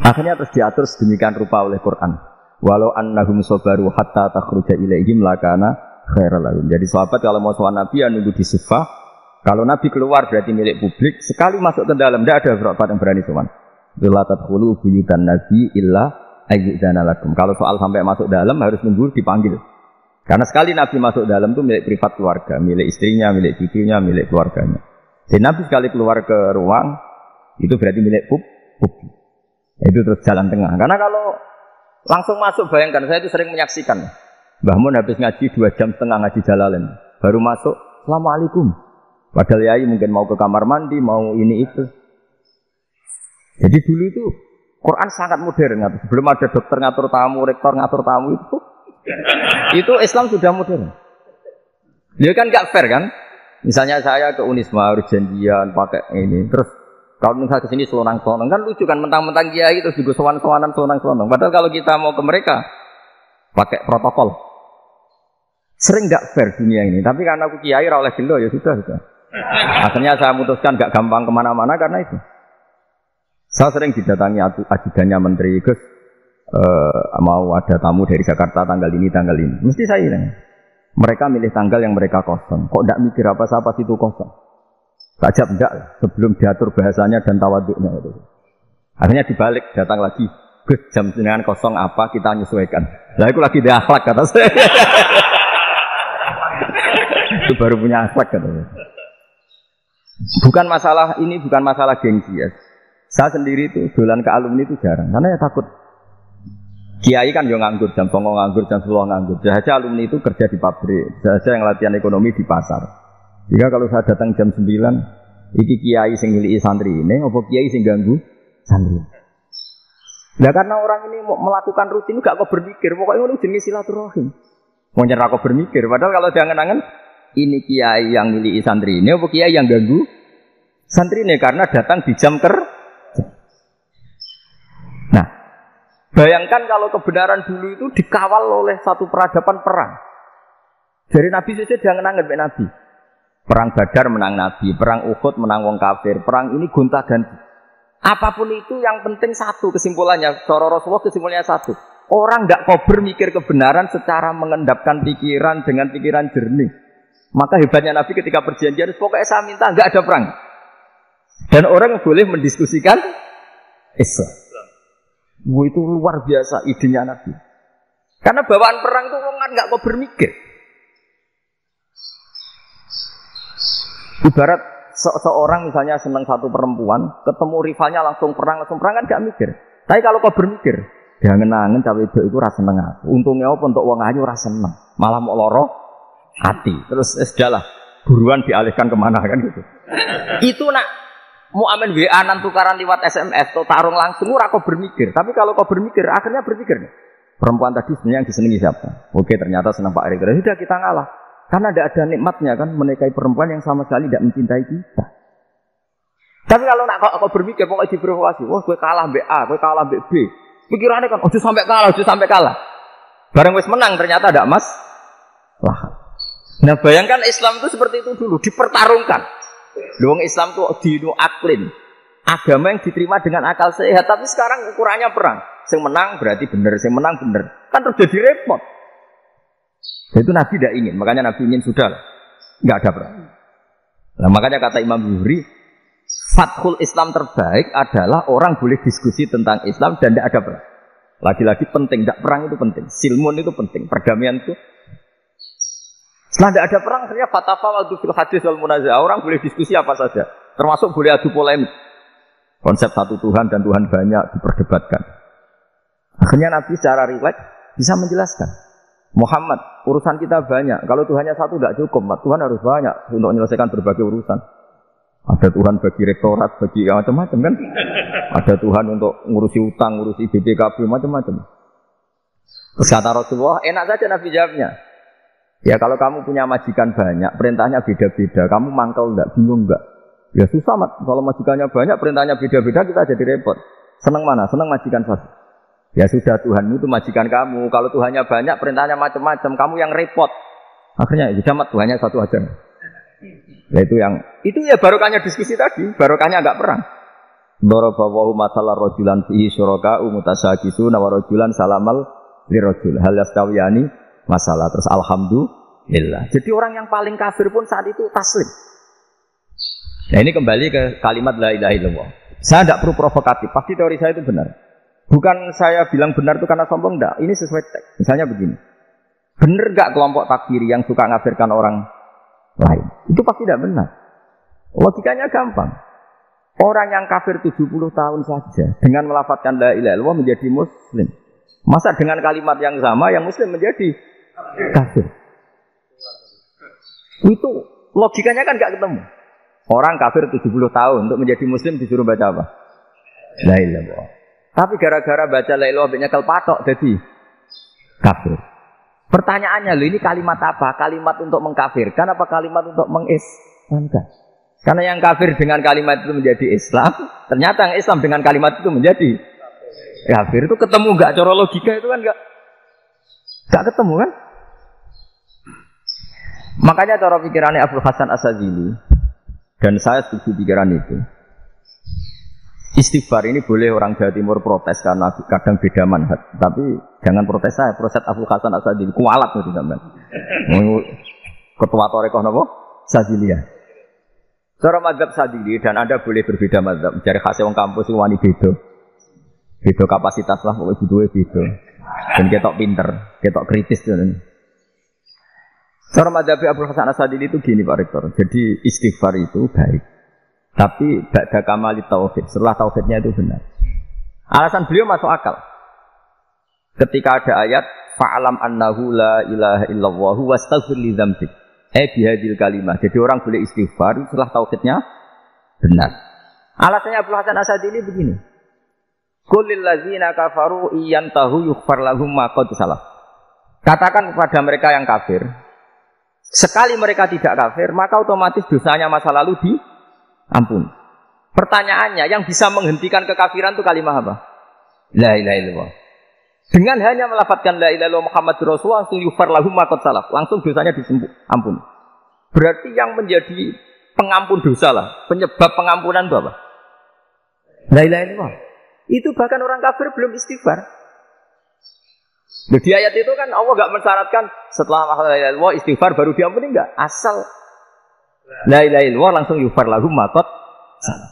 Akhirnya terus diatur sedemikian rupa oleh Quran. Walau annahum sabaru hatta takhruja ilaihim lakana khairal lahum. Jadi sahabat kalau mau sowan Nabi ya nunggu di Sufah. Kalau Nabi keluar berarti milik publik. Sekali masuk ke dalam tidak ada sahabat yang berani sowan. La tadkhulu buyutan nabi illa ayyudzana lakum. Kalau soal sampai masuk dalam harus nunggu dipanggil. Karena sekali Nabi masuk dalam itu milik privat keluarga, milik istrinya, milik cucunya, milik keluarganya. Jadi Nabi sekali keluar ke ruang itu berarti milik publik. Itu terus jalan tengah. Karena kalau langsung masuk, bayangkan saya itu sering menyaksikan. Mbah Mun habis ngaji 2,5 jam ngaji Jalalain, baru masuk, assalamualaikum. Padahal yai mungkin mau ke kamar mandi, mau ini itu. Jadi dulu itu Quran sangat modern, sebelum ada dokter ngatur tamu, rektor ngatur tamu itu Islam sudah modern. Dia kan gak fair kan? Misalnya saya ke Unisma harus janjian pakai ini, terus kalau misalnya ke sini selonang-selonang kan lucu kan, mentang-mentang kiai terus juga sowan-sowanan selonang-selonang. Padahal kalau kita mau ke mereka pakai protokol, sering gak fair dunia ini. Tapi karena aku kiai ra oleh gelo ya sudah. Akhirnya saya memutuskan gak gampang kemana-mana karena itu. Saya sering didatangi ajudannya menteri, Gus, mau ada tamu dari Jakarta tanggal ini. Mesti saya bilang, mereka milih tanggal yang mereka kosong. Kok tidak mikir apa itu kosong? Tak jawab enggak, sebelum diatur bahasanya dan tawaduknya itu. Akhirnya dibalik, datang lagi, Gus, jam dengan kosong apa kita menyesuaikan. Lah itu lagi dia akhlak kata saya. Itu baru punya akhlak kata saya. Bukan masalah gengsi ya. Saya sendiri itu dolan ke alumni itu jarang, karena ya takut. Kiai kan yang nganggur, jam 9 nganggur, jam 10 nganggur. Saja alumni itu kerja di pabrik, saja yang latihan ekonomi di pasar. Jika kalau saya datang jam 9, iki kiai sing milih santri ini, apa kiai sing ganggu santri. Nah karena orang ini mau melakukan rutin, gak kok berpikir, pokoknya ini jenis silaturahim. Mau nyerah kok berpikir, padahal kalau jangan-jangan ini kiai yang milih santri ini, apa kiai yang ganggu santri ini karena datang di jam Nah, bayangkan kalau kebenaran dulu itu dikawal oleh satu peradaban perang. Dari Nabi saja jangan anggap Nabi. Perang Badar menang Nabi, perang Uhud menang wong kafir, perang ini gonta-ganti. Apapun itu yang penting satu kesimpulannya, cara Rasulullah kesimpulannya satu. Orang tidak kober mikir kebenaran secara mengendapkan pikiran dengan pikiran jernih. Maka hebatnya Nabi ketika perjanjian, pokoknya saya minta nggak ada perang. Dan orang boleh mendiskusikan Islam. Itu luar biasa idenya Nabi. Karena bawaan perang itu orang nggak kok bermikir. Ibarat seorang misalnya senang satu perempuan, ketemu rivalnya langsung perang kan nggak mikir. Tapi kalau kau bermikir, jangan nangen cawe itu rasa seneng aku. Untungnya apa untuk uang ayu rasa seneng, malah mau loro hati. Terus sudahlah, buruan dialihkan kemana kan gitu. Itu nak. Mau amin WA nan tukaran lewat SMS atau tarung langsung ora kok bermikir. Tapi kalau kau bermikir, akhirnya berpikir. Perempuan tadi sebenarnya yang disenangi siapa? Oke, ternyata senang Pak Erick. Sudah kita ngalah. Karena tidak ada nikmatnya kan menikahi perempuan yang sama sekali tidak mencintai kita. Tapi kalau nak kau berpikir pokoknya diprovokasi, wah gue kalah mbak A, gue kalah mbak B. Pikirannya kan, ojo sampai kalah. Barang wis menang ternyata ada emas. Wah. Nah bayangkan Islam itu seperti itu dulu, dipertarungkan. Luang Islam itu dinu aklin. Agama yang diterima dengan akal sehat, tapi sekarang ukurannya perang. Yang menang berarti benar, yang menang benar. Kan terus jadi repot. Itu Nabi tidak ingin, makanya Nabi ingin sudah nggak ada perang. Nah, makanya kata Imam Zuhri, fathul Islam terbaik adalah orang boleh diskusi tentang Islam dan tidak ada perang. Lagi-lagi penting, tidak perang itu penting. Silmun itu penting, perdamaian itu. Setelah tidak ada perang, akhirnya fatafawadu fil hadis wal munaza'ah. Orang boleh diskusi apa saja, termasuk boleh adu polemik. Konsep satu Tuhan dan Tuhan banyak diperdebatkan. Akhirnya Nabi secara rileks bisa menjelaskan, Muhammad, urusan kita banyak. Kalau Tuhannya satu tidak cukup, Tuhan harus banyak untuk menyelesaikan berbagai urusan. Ada Tuhan bagi rektorat, bagi macam-macam kan. Ada Tuhan untuk ngurusi utang, ngurusi BPKB, macam-macam. Terus kata Rasulullah, enak saja Nabi jawabnya. Ya kalau kamu punya majikan banyak, perintahnya beda-beda. Kamu mangkel enggak, bingung enggak? Ya susah mat. Kalau majikannya banyak, perintahnya beda-beda, kita jadi repot. Senang mana? Senang majikan satu. Ya sudah, Tuhanmu itu majikan kamu. Kalau Tuhannya banyak, perintahnya macam-macam. Kamu yang repot. Akhirnya ya mat, Tuhannya satu aja. Nah, itu ya barokahnya diskusi tadi, barokahnya enggak perang. Darabahu masalah rajulan fihi syuraka'u mutasakisuna wa rajulan salamal lirajul hal yastawiyani masalah. Terus alhamdulillah. Jadi orang yang paling kafir pun saat itu taslim. Nah ini kembali ke kalimat la ilaha illallah. Saya tidak perlu provokatif, pasti teori saya itu benar. Bukan saya bilang benar itu karena sombong, enggak. Ini sesuai teks. Misalnya begini, benar enggak kelompok takfiri yang suka ngafirkan orang lain? Itu pasti tidak benar. Logikanya gampang. Orang yang kafir 70 tahun saja dengan melafadzkan la ilaha illallah menjadi muslim. Masa dengan kalimat yang sama yang muslim menjadi kafir? Itu logikanya kan enggak ketemu. Orang kafir 70 tahun untuk menjadi muslim disuruh baca apa? La ilaha illallah. Tapi gara-gara baca la ilaha illallah nyekel patok jadi kafir. Pertanyaannya, ini kalimat apa? Kalimat untuk mengkafirkan apa kalimat untuk mengislamkan? Karena yang kafir dengan kalimat itu menjadi Islam, ternyata yang Islam dengan kalimat itu menjadi kafir. Itu ketemu enggak? Cara logika itu kan enggak ketemu kan? Makanya cara pikirannya Abdul Hasan As-Sadzili, dan saya setuju pikiran itu. Istighfar ini boleh orang Jawa Timur protes karena kadang beda manhaj. Tapi jangan protes saya, protes Abdul Hasan As-Sadzili. Kualat itu sampean. Ketua Torekoh napa? Sadziliyah. Cara mazhab Sadzili dan Anda boleh berbeda mazhab. Cari khas wong kampus wani beda. Beda kapasitas lah pokoke butuhe beda. Dan ketok pinter, ketok kritis dan cara mazhab Abdul Hasan As-Sadzili itu gini Pak Rektor. Jadi istighfar itu baik. Tapi ba'da kamali tauhid, setelah tauhidnya itu benar. Alasan beliau masuk akal. Ketika ada ayat fa'alam annahu la ilaha illallah wastaghfir li dzambik. Bihadil kalimah. Jadi orang boleh istighfar setelah tauhidnya benar. Alasannya Abdul Hasan As-Sadzili begini. Qul lil ladzina kafaru iyantahu yughfar lahum ma qad salaf. Katakan kepada mereka yang kafir, sekali mereka tidak kafir, maka otomatis dosanya masa lalu diampuni. Pertanyaannya, yang bisa menghentikan kekafiran itu kalimat apa? La ilaha illallah. Dengan hanya melafadzkan la ilaha illallah Muhammadur Rasulullah, langsung yughfar lahum ma qad salaf, langsung dosanya diampuni. Berarti yang menjadi pengampun dosa lah, penyebab pengampunan itu apa? La ilaha illallah. Itu bahkan orang kafir belum istighfar. Di ayat itu kan Allah enggak mensyaratkan setelah la ilaha illallah istighfar baru diampuni, enggak. Asal la ilaha illallah langsung yughfar lahum ma qad salaf.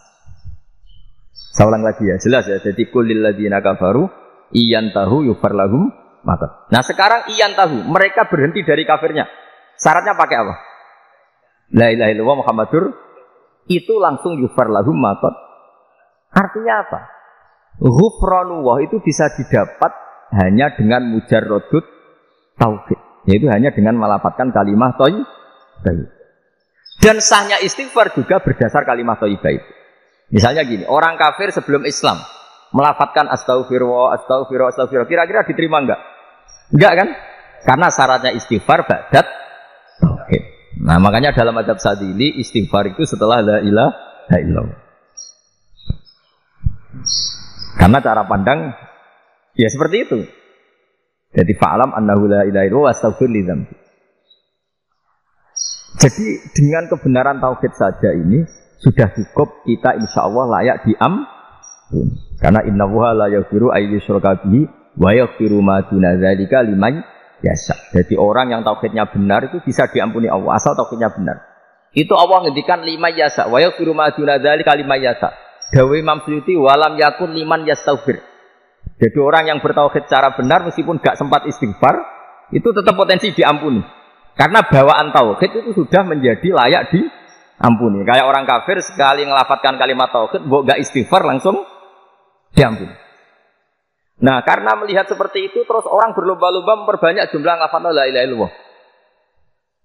Saya ulang lagi ya, jelas ya. Jadi qul lil ladzina kafaru iyantahu yughfar lahum ma qad. Nah, sekarang iyantahu, mereka berhenti dari kafirnya. Syaratnya pakai apa? La ilaha illallah Muhammadur, itu langsung yughfar lahum ma qad. Artinya apa? Ghufranullah itu bisa didapat hanya dengan mujarrodut tauhid, yaitu hanya dengan melafadzkan kalimat thayyibah. Dan sahnya istighfar juga berdasar kalimat thayyibah itu. Misalnya gini, orang kafir sebelum Islam melafadzkan astaghfirullah, astaghfirullah, astaghfirullah, kira-kira diterima enggak? Enggak kan? Karena syaratnya istighfar ba'dat tauhid. Nah, makanya dalam adab Sadili istighfar itu setelah la ilaha illallah. Karena cara pandang ya seperti itu. Jadi fa'alam annahu la ilaha illallah wastaghfir li dzambi. Jadi dengan kebenaran tauhid saja ini sudah cukup kita insyaallah layak diampuni. Karena innallaha la yaghfiru ayyusyraka bihi wa yaghfiru ma duna dzalika liman yasha. Jadi orang yang tauhidnya benar itu bisa diampuni Allah asal tauhidnya benar. Itu Allah ngendikan liman yasha wa yaghfiru ma duna dzalika liman yasha. Dawe Imam Suyuti walam yakun liman yastaghfir. Jadi orang yang bertauhid secara benar meskipun gak sempat istighfar itu tetap potensi diampuni. Karena bawaan tauhid itu sudah menjadi layak diampuni. Kayak orang kafir sekali ngelafatkan kalimat tauhid, mbok gak istighfar langsung diampuni. Nah, karena melihat seperti itu terus orang berlomba-lomba memperbanyak jumlah lafaz la ilaha illallah.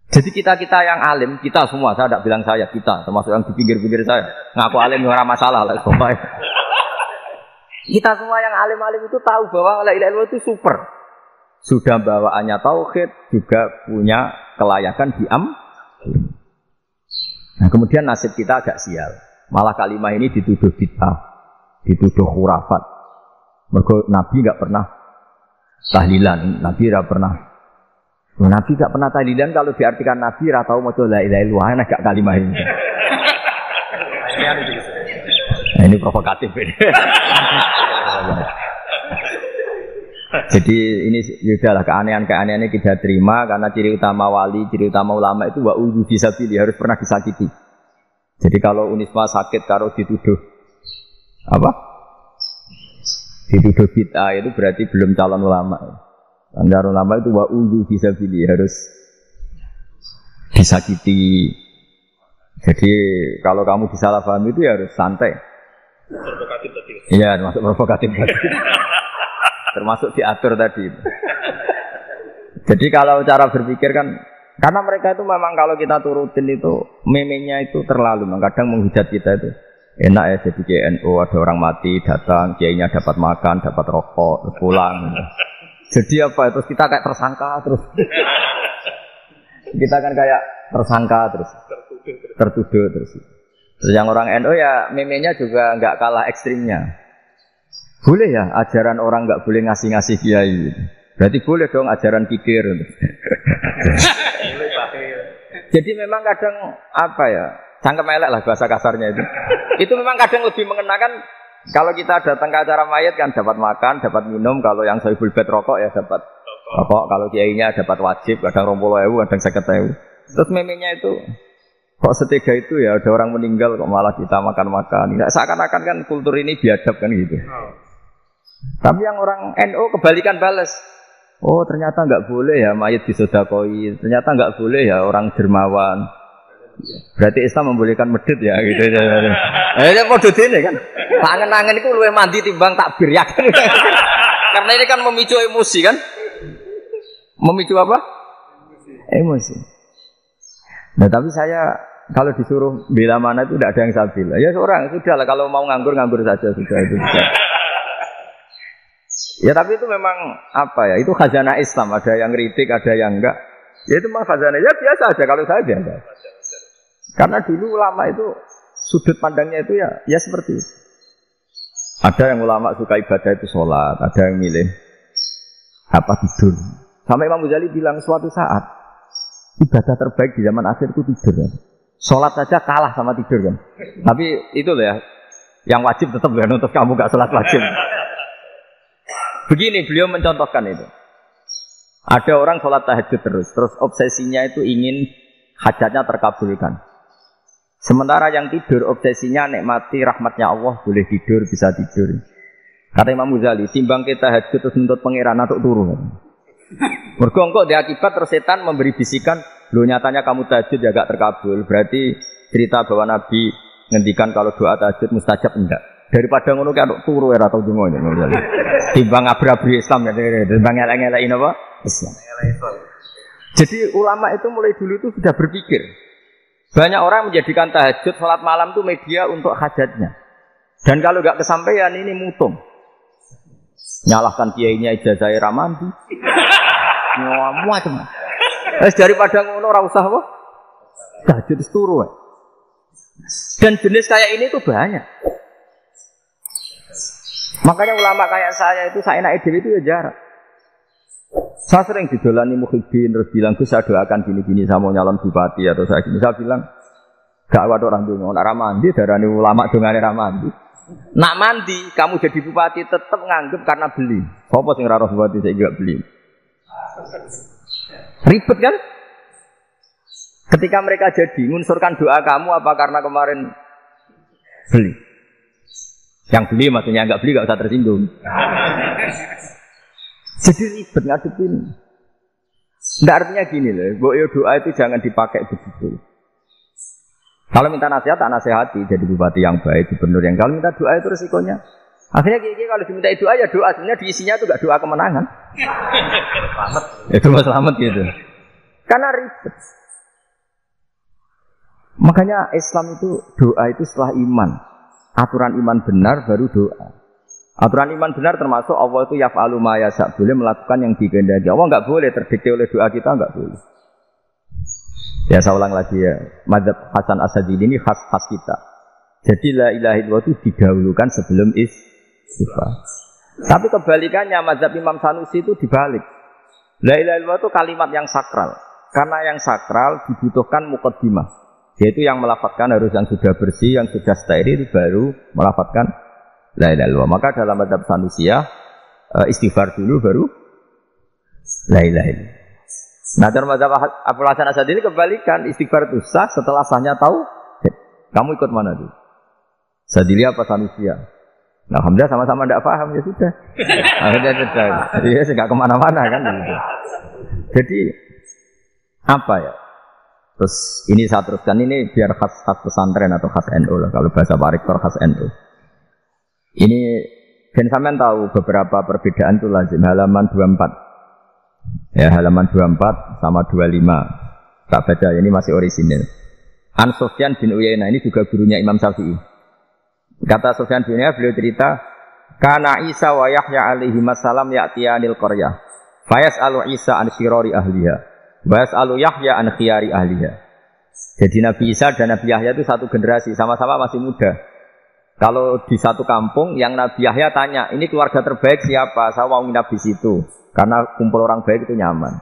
Jadi kita-kita yang alim, kita semua, saya tidak bilang saya, kita termasuk yang di pinggir-pinggir saya, ngaku alim ora masalah lah soalnya. Kita semua yang alim-alim itu tahu bahwa la ilaha illallah itu super. Sudah bawaannya tauhid, juga punya kelayakan Nah, kemudian nasib kita agak sial. Malah kalimat ini dituduh bid'ah, dituduh khurafat. Mergo Nabi enggak pernah tahlilan, Nabi enggak pernah. Nabi enggak pernah tahlilan kalau diartikan Nabi ora tau maca la ilaha illallah, enak gak kalimat ini. Nah, ini provokatif ini. Jadi ini sudahlah keanehan-keanehan ini kita terima karena ciri utama wali, ciri utama ulama itu wa udhu bisabilillah, harus pernah disakiti. Jadi kalau Unisma sakit kalau dituduh apa? Dituduh bid'ah itu berarti belum calon ulama. Calon ulama itu wa udhu bisabilillah, harus disakiti. Jadi kalau kamu disalahpahami itu ya harus santai. Provokatif tadi. Iya, termasuk provokatif tadi. Termasuk diatur tadi. Jadi kalau cara berpikir kan, karena mereka itu memang kalau kita turutin itu memenya itu terlalu, kadang menghujat kita itu enak ya jadi KNU, ada orang mati datang, kiainya dapat makan, dapat rokok, terus pulang. Jadi apa? Terus kita kayak tersangka terus. Kita kan kayak tersangka terus, tertuduh terus. Terus yang orang NU ya memenya juga nggak kalah ekstrimnya. Boleh ya ajaran orang nggak boleh ngasih-ngasih kiai. Berarti boleh dong ajaran pikir. Jadi memang kadang apa ya, cangkem elek lah bahasa kasarnya itu. Itu memang kadang lebih mengenakan kalau kita datang ke acara mayat kan dapat makan, dapat minum. Kalau yang sohibul bed rokok ya dapat rokok. Kalau kiainya dapat wajib, kadang 20.000, kadang 50.000. Terus memenya itu kok setega itu ya, ada orang meninggal kok malah kita makan-makan. Nggak seakan-akan kan kultur ini biadab kan gitu. Tapi yang orang NU kebalikan balas. Oh ternyata nggak boleh ya mayat disodakoi. Ternyata nggak boleh ya orang dermawan. Berarti Islam membolehkan medit ya gitu. Ini modus ini kan. Angen-angen itu luwih mandi timbang takbir ya kan. Karena ini kan memicu emosi kan. Memicu apa? Emosi. Nah tapi saya kalau disuruh bela mana itu tidak ada yang saya bela. Ya seorang sudah lah kalau mau nganggur saja sudah itu. Ya tapi itu memang apa ya? Itu khazanah Islam. Ada yang kritik, ada yang enggak. Ya itu memang khazanah. Ya biasa aja kalau saya biasa. Karena dulu ulama itu sudut pandangnya itu ya seperti itu. Ada yang ulama suka ibadah itu sholat, ada yang milih apa tidur. Sampai Imam Ghazali bilang suatu saat ibadah terbaik di zaman akhir itu tidur. Kan? Sholat saja kalah sama tidur kan. Tapi itu loh ya, yang wajib tetap loh, untuk kamu gak sholat wajib. Begini beliau mencontohkan itu. Ada orang sholat tahajud terus obsesinya itu ingin hajatnya terkabulkan. Sementara yang tidur obsesinya nikmati rahmatnya Allah, boleh tidur, bisa tidur. Kata Imam Ghazali, timbang kita tahajud terus menuntut pangeran untuk turun. Mergo engko di akibat terus setan memberi bisikan, "Lho nyatanya kamu tahajud ya gak terkabul." Berarti cerita bahwa Nabi ngendikan kalau doa tahajud mustajab enggak. Daripada ngono ki antuk turu ora tau donga ngono. Timbang abri-abri Islam ya, timbang elek-elekin apa? Islam. Jadi ulama itu mulai dulu itu sudah berpikir. Banyak orang menjadikan tahajud salat malam itu media untuk hajatnya. Dan kalau enggak kesampaian ini mutung. Nyalahkan kiainya ijazah ramandi. macam. Daripada ngono ora usah apa? Tahajud turu. Dan jenis kayak ini tuh banyak. Makanya ulama kayak saya itu seenake dhewe itu ya jarak. Saya sering didolani muhibbin terus bilang, "Gus, saya doakan gini-gini saya mau nyalon bupati atau saya gini." Saya bilang, "Gak wae orang donga, nek ra mandi darani ulama dongane ra mandi." Nak mandi, kamu jadi bupati tetap nganggep karena beli. Sopo sing ra roh bupati saya juga beli. Ribet kan? Ketika mereka jadi ngunsurkan doa kamu apa karena kemarin beli? Yang beli maksudnya enggak beli enggak usah tersinggung. Jadi ribet ngadepin. Nggak artinya gini loh, doa itu jangan dipakai begitu. Kalau minta nasihat, tak nasihati jadi bupati yang baik, gubernur yang. Kalau minta doa itu resikonya. Akhirnya kalau diminta doa ya doa, sebenarnya diisinya itu gak doa kemenangan. Selamat. Itu mas selamat gitu. Karena ribet. Makanya Islam itu doa itu setelah iman. Aturan iman benar baru doa. Aturan iman benar termasuk Allah itu yaf'alu ma yasha, boleh melakukan yang dikehendaki. Allah enggak boleh terdikte oleh doa kita, enggak boleh. Ya saya ulang lagi ya, mazhab Hasan Asadili ini khas kita. Jadi la ilaha illallah itu didahulukan sebelum istighfar. Tapi kebalikannya mazhab Imam Sanusi itu dibalik. La ilaha illallah itu kalimat yang sakral. Karena yang sakral dibutuhkan muqaddimah. Yaitu yang melafadzkan harus yang sudah bersih, yang sudah steril baru melafadzkan la ilaha illallah. Maka dalam mazhab Sanusiyah istighfar dulu baru la ilaha illallah. Nah, dalam mazhab Abu Hasan Asadili kebalikan, istighfar itu sah setelah sahnya tahu. Kamu ikut mana tuh? Sadili apa Sanusiyah? Nah, alhamdulillah sama-sama tidak paham ya sudah. Akhirnya sudah. Iya, nggak kemana-mana kan gitu. Jadi apa ya? Terus ini saya teruskan ini biar khas pesantren atau khas NU lah. Kalau bahasa Pak Rektor khas NU. Ini dan sampean tahu beberapa perbedaan itu lazim. Halaman 24. Ya, halaman 24 sama 25. Tak baca, ini masih orisinil. An Sufyan bin Uyainah ini juga gurunya Imam Syafi'i. Kata Sufyan bin Uyainah, beliau cerita, kana Isa wa Yahya alaihi wassalam ya'tiyanil qaryah. Fayas'alu Isa an syirari ahliha. Wa yas'alu Yahya an khiyari ahliha. Jadi Nabi Isa dan Nabi Yahya itu satu generasi, sama-sama masih muda. Kalau di satu kampung yang Nabi Yahya tanya, ini keluarga terbaik siapa? Saya mau nginap di situ. Karena kumpul orang baik itu nyaman.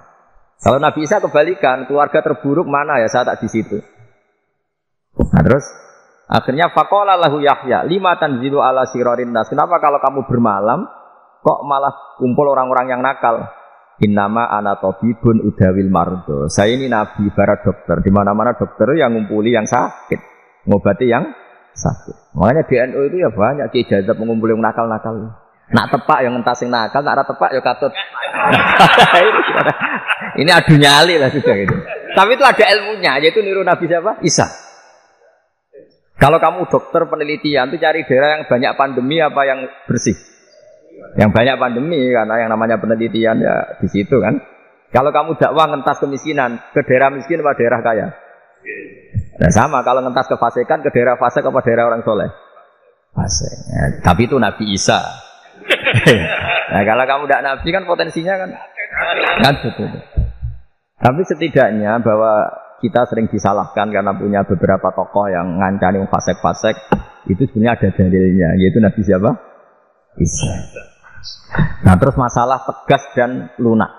Kalau Nabi Isa kebalikan, keluarga terburuk mana ya, saya tak di situ. Nah terus akhirnya faqala lahu Yahya, lima tanzilu ala sirarin nas. Kenapa kalau kamu bermalam kok malah kumpul orang-orang yang nakal? Innama ana tabibun udawil mardo. Saya ini nabi para dokter. Di mana-mana dokter yang ngumpuli yang sakit, ngobati yang sakit. Makanya di NU itu ya banyak ijazah mengumpuli yang nakal-nakal. Nak tepak yang entas sing nakal, nak ora tepak ya katut. Ini adu nyali lah sudah gitu. Tapi itu ada ilmunya, yaitu niru Nabi siapa? Isa. Kalau kamu dokter penelitian itu cari daerah yang banyak pandemi apa yang bersih? Yang banyak pandemi, karena yang namanya penelitian ya di situ kan. Kalau kamu dakwah ngentas kemiskinan, ke daerah miskin apa daerah kaya? Nah sama, kalau ngentas kefasikan, ke daerah fasik apa daerah orang soleh? Fasik. Ya, tapi itu Nabi Isa. Nah kalau kamu tidak Nabi kan potensinya kan betul. Tapi setidaknya bahwa kita sering disalahkan karena punya beberapa tokoh yang ngancani fasik-fasik, itu sebenarnya ada dalilnya, yaitu Nabi siapa? Isa. Nah terus masalah tegas dan lunak.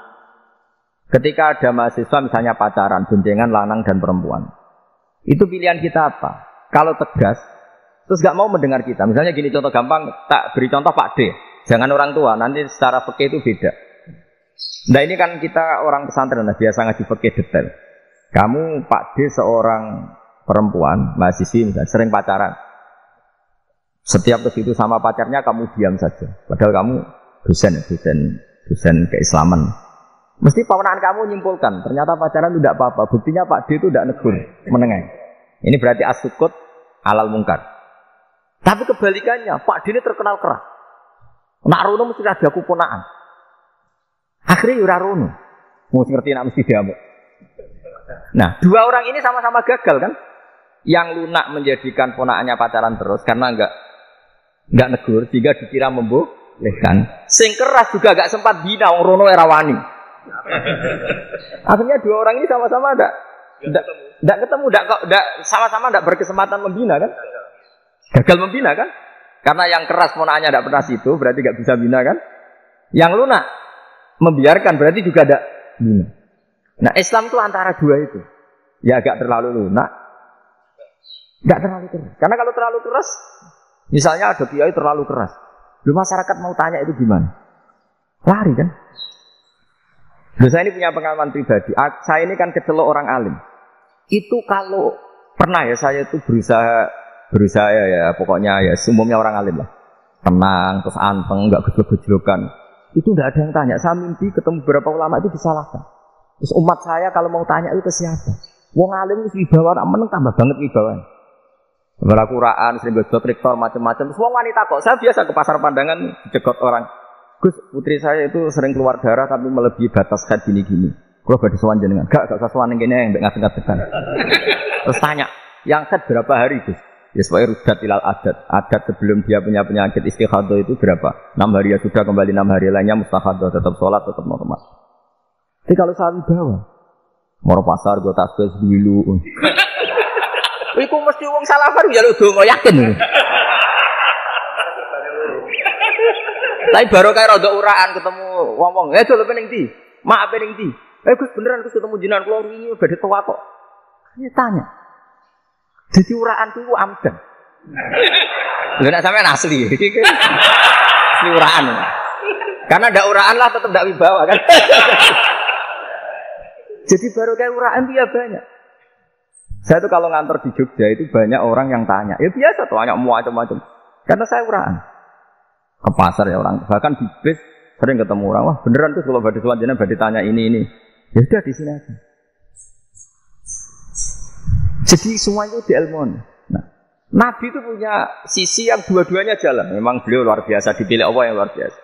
Ketika ada mahasiswa misalnya pacaran, boncengan lanang dan perempuan, itu pilihan kita apa? Kalau tegas, terus gak mau mendengar kita. Misalnya gini contoh gampang, tak beri contoh Pak D. Jangan orang tua, nanti secara fikih itu beda. Nah ini kan kita orang pesantren, biasa ngaji fikih detail. Kamu Pak D seorang perempuan, mahasiswi misalnya, sering pacaran. Setiap ke situ sama pacarnya kamu diam saja. Padahal kamu dosen keislaman. Mesti pamanaan kamu nyimpulkan, ternyata pacaran itu tidak apa-apa. Buktinya Pak D itu tidak negur, menengah. Ini berarti as-sukut alal mungkar. Tapi kebalikannya, Pak D ini terkenal keras. Nak rono mesti ada kuponaan. Akhirnya ora rono. Mesti ngerti nak mesti diamuk. Nah, dua orang ini sama-sama gagal kan? Yang lunak menjadikan ponakannya pacaran terus karena enggak negur sehingga dikira membolehkan. Sing keras juga enggak sempat bina wong rono era wani. Akhirnya dua orang ini sama-sama enggak ketemu, enggak sama-sama enggak berkesempatan membina kan? Gagal membina kan? Karena yang keras monanya enggak pernah situ, berarti enggak bisa bina kan? Yang lunak membiarkan berarti juga enggak bina. Nah, Islam itu antara dua itu. Ya agak terlalu lunak, enggak terlalu keras. Karena kalau terlalu keras, misalnya ada kiai terlalu keras, lu masyarakat mau tanya itu gimana? Lari kan? Saya ini punya pengalaman pribadi. Saya ini kan kecelok orang alim. Itu kalau pernah ya saya itu berusaha ya pokoknya ya umumnya orang alim lah. Tenang, terus anteng, enggak gejlok-gejlokan. Itu enggak ada yang tanya. Saya mimpi ketemu beberapa ulama itu disalahkan. Terus umat saya kalau mau tanya itu ke siapa? Wong alim itu wibawa, meneng tambah banget wibawa. Kalau Quran, sering gojlok rektor macam-macam. Terus wong wanita kok. Saya biasa ke pasar pandangan dicegot orang. Gus, putri saya itu sering keluar darah tapi melebihi batas haid gini-gini. Kalau badhe sowan jenengan, gak usah sowan ning kene mbek ngadeg-ngadegan. Terus tanya, yang haid berapa hari, Gus? Ya supaya rudat ilal adat. Adat sebelum dia punya penyakit istighadah itu berapa? 6 hari ya sudah, kembali 6 hari lainnya mustahadah, tetap sholat, tetap normal. Jadi kalau saya wibawa, moro pasar gue tasbih dulu. Iku mesti wong salafan njaluk donga yakin. Tapi baru kayak rodok uraan ketemu wong-wong. Dol pening ndi? Mak pening ndi? Gus beneran Gus ketemu jenengan kula wingi badhe tua kok. Ini tanya. Jadi uraan ku amdan. Lha nek sampean asli. Asli uraan. Karena ndak uraan lah tetap ndak wibawa kan. Jadi baru kayak uraan dia banyak. Saya tuh kalau ngantor di Jogja itu banyak orang yang tanya. Ya biasa tuh banyak macam-macam. Karena saya uraan. Ke pasar ya orang, bahkan di bis sering ketemu orang, wah beneran tuh kalau badhe sowan jenengan badhe tanya ini. Ya sudah di sini aja. Jadi semuanya itu diilmukan. Nah, Nabi itu punya sisi yang dua-duanya jalan. Memang beliau luar biasa, dipilih Allah yang luar biasa.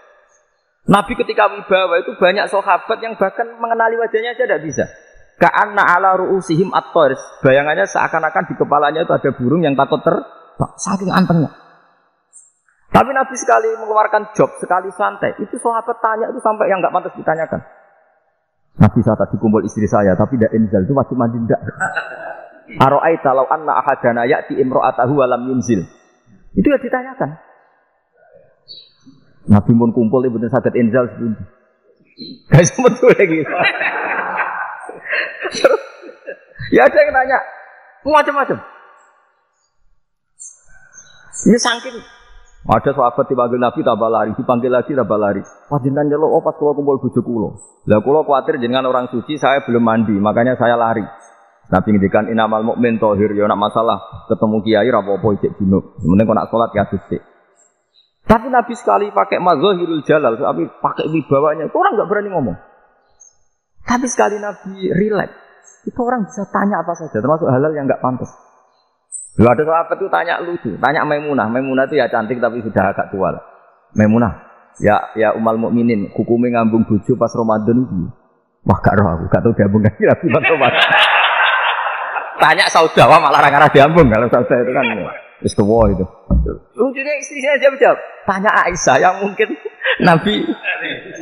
Nabi ketika wibawa itu banyak sahabat yang bahkan mengenali wajahnya aja tidak bisa. Ka'anna ala ru'usihim at-tairs. Bayangannya seakan-akan di kepalanya itu ada burung yang takut terbang. Saking antengnya. Tapi Nabi sekali mengeluarkan job, sekali santai, itu sahabat tanya itu sampai yang nggak pantas ditanyakan. Nabi saya tadi kumpul istri saya, tapi tidak inzal, itu wajib mandi tidak. Aro'aita law anna ahadana ya'ti imro'atahu walam yunzil. Itu ya ditanyakan. Nabi pun kumpul, itu benar sakit inzal sepundi. Gak sempat lagi. Ya ada yang tanya, macam-macam. Ini saking. Ada sahabat dipanggil Nabi tambah lari, dipanggil lagi tambah lari. Wah jenengan nyelok pas kula kumpul bojo kula. Lah kula kuwatir jenengan orang suci, saya belum mandi, makanya saya lari. Nabi ngendikan inamal mukmin thahir, ya nak masalah ketemu kiai ra apa-apa ijek junub. Sementing kok nak salat ya sithik. Tapi Nabi sekali pakai mazahirul jalal, tapi pakai wibawanya, itu orang enggak berani ngomong. Tapi sekali Nabi relax, itu orang bisa tanya apa saja, termasuk halal yang enggak pantas. Lalu ada sahabat itu tanya lucu, tanya Maimunah. Maimunah itu ya cantik tapi sudah agak tua. Maimunah, ya umal mukminin, hukumnya ngambung bojo pas Ramadan itu. Wah gak roh aku, gak tahu diambung kan Nabi pas Ramadan. Tanya Saudawa malah orang-orang diambung kalau Saudawa itu kan. Terus tua itu. Lucunya istrinya jawab. Tanya Aisyah yang mungkin Nabi.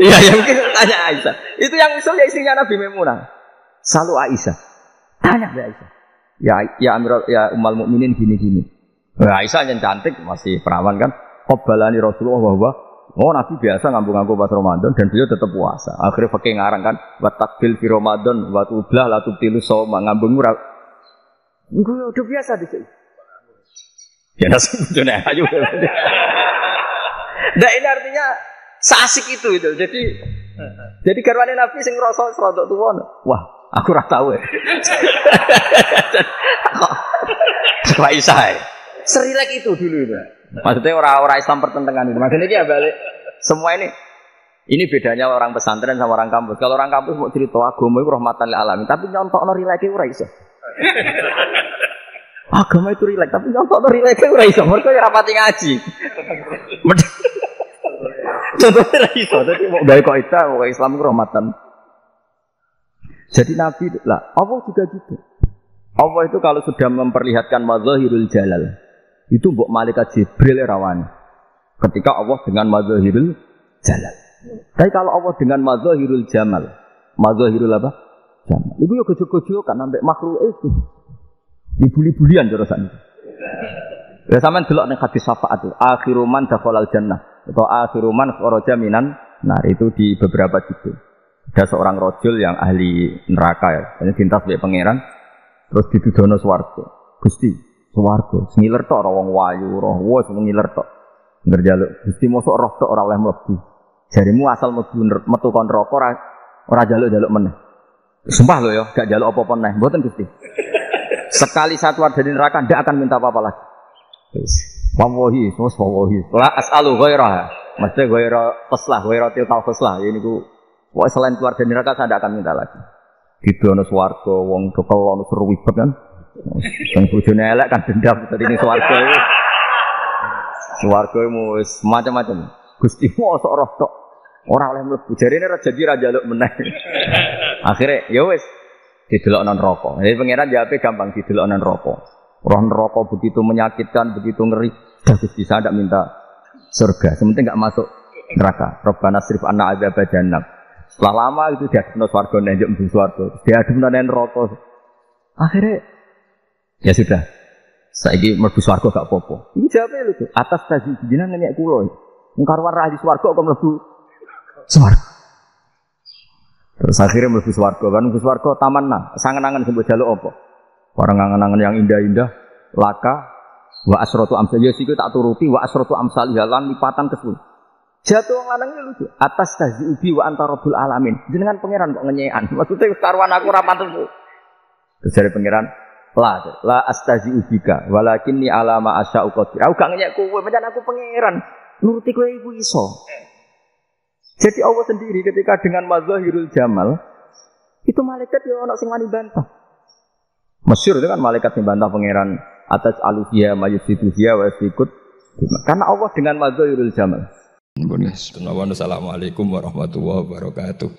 Iya yang mungkin tanya Aisyah. Itu yang misalnya istrinya Nabi Maimunah. Selalu Aisyah. Tanya Aisyah. Ya Amirul ya umal mukminin gini-gini. Nah, Aisyah yang cantik masih perawan kan. Qabbalani Rasulullah bahwa Nabi biasa ngambung-ngambung pas Ramadan dan beliau tetap puasa. Akhirnya pakai ngarang kan wa takbil fi Ramadan wa tublah la tubtilu shauma ngambung ora. Iku udah biasa di sini. Ya sebetulnya ayo. Nah ini artinya seasik itu. Jadi garwane Nabi sing ngrasa rodok tuwa. Wah, aku ora tahu ya. Kok Aisyah. Serilek itu dulu itu. Maksudnya orang Islam pertentangan itu. Maksudnya dia balik semua ini bedanya orang pesantren sama orang kampus. Kalau orang kampus mau cerita agama itu rahmatan lil alamin, tapi nyontokno rileke ora iso. Agama itu rilek, tapi nyontokno rileke ora iso. Mergo ora rapati ngaji. Contohnya ora iso. Dadi mau gawe kaidah kok Islam itu rahmatan. Jadi Nabi lah, Allah juga gitu. Allah itu kalau sudah memperlihatkan mazahirul jalal, itu mbok malaikat Jibril rawani. Ketika Allah dengan mazahirul jalal. Tapi kalau Allah dengan mazahirul jamal, Mazahirul apa? Jamal. Iku yo gojo-gojo kan ambek makhluke itu. Dibuli-bulian cara sakniki. Ya sampean delok ning hadis syafaat itu, akhiru man dakhalal jannah atau akhiru man kharaja minan nar itu di beberapa judul. Ada seorang rajul yang ahli neraka ya, ini dintas mbek pangeran terus ditudono swarga. Gusti, swarga ngiler tok ora wong wayu, roh wis ngiler tok. Ngerjaluk Gusti mosok roh tok ora oleh mlebu. Jarimu asal mlebu metu kon neraka ora jaluk-jaluk meneh. Sumpah lho ya, gak jaluk apa-apa meneh, mboten Gusti. Sekali satu ada di neraka ndak akan minta apa-apa lagi. Wallahi, la as'alu ghairaha. Mesti ghaira qaslah, ghaira tilkal qaslah. Ini ku pokoke selain keluar dari neraka saya tidak akan minta lagi. Didono swarga wong kekelon seru wibet kan. Sing bojone elek kan dendam tadi ning swarga iki. Swarga wis macam-macam. Gusti mosok roh tok ora oleh mlebu. Jarine ra janji ra njaluk meneh. Akhire ya wis didelokno neraka. Jadi pangeran jawabe gampang didelokno neraka. Roh neraka begitu menyakitkan, begitu ngeri. Gusti saya tidak minta surga, sementing enggak masuk neraka. Rabbana srif anna adzab jahannam. Setelah lama itu dia adepno swarga njuk mlebu swarga. Dia adepno neraka. Akhirnya ya sudah. Saiki mlebu swarga gak apa-apa. Iki jawabe lho, atas tadi jenengan ngenyek kula. Wong karuan ra di swarga kok mlebu swarga. Terus akhirnya mlebu swarga kan mlebu swarga tamanna, sangen-angen sing mbok jaluk apa? Orang angan-angan yang indah-indah, laka, wa asratu amsal. Ya siku tak turuti wa asratu amsal lan lipatan ke-10. Jatuh lanangnya lucu. Atas taziubi wa anta rabbul alamin. Jenengan pangeran kok ngenyekan. Maksudnya karuan aku ora pantes. Terus dari pangeran, la astaziubika walakinni ala ma asya'u qadir. Aku gak ngenyek kowe, pancen aku pangeran. Nuruti kowe iku iso. Jadi Allah sendiri ketika dengan mazahirul jamal itu malaikat ya ono sing wani bantah. Masyhur itu kan malaikat yang bantah pangeran atas alufia mayyusiduhia wa sikut. Karena Allah dengan mazahirul jamal. Assalamualaikum warahmatullahi wabarakatuh.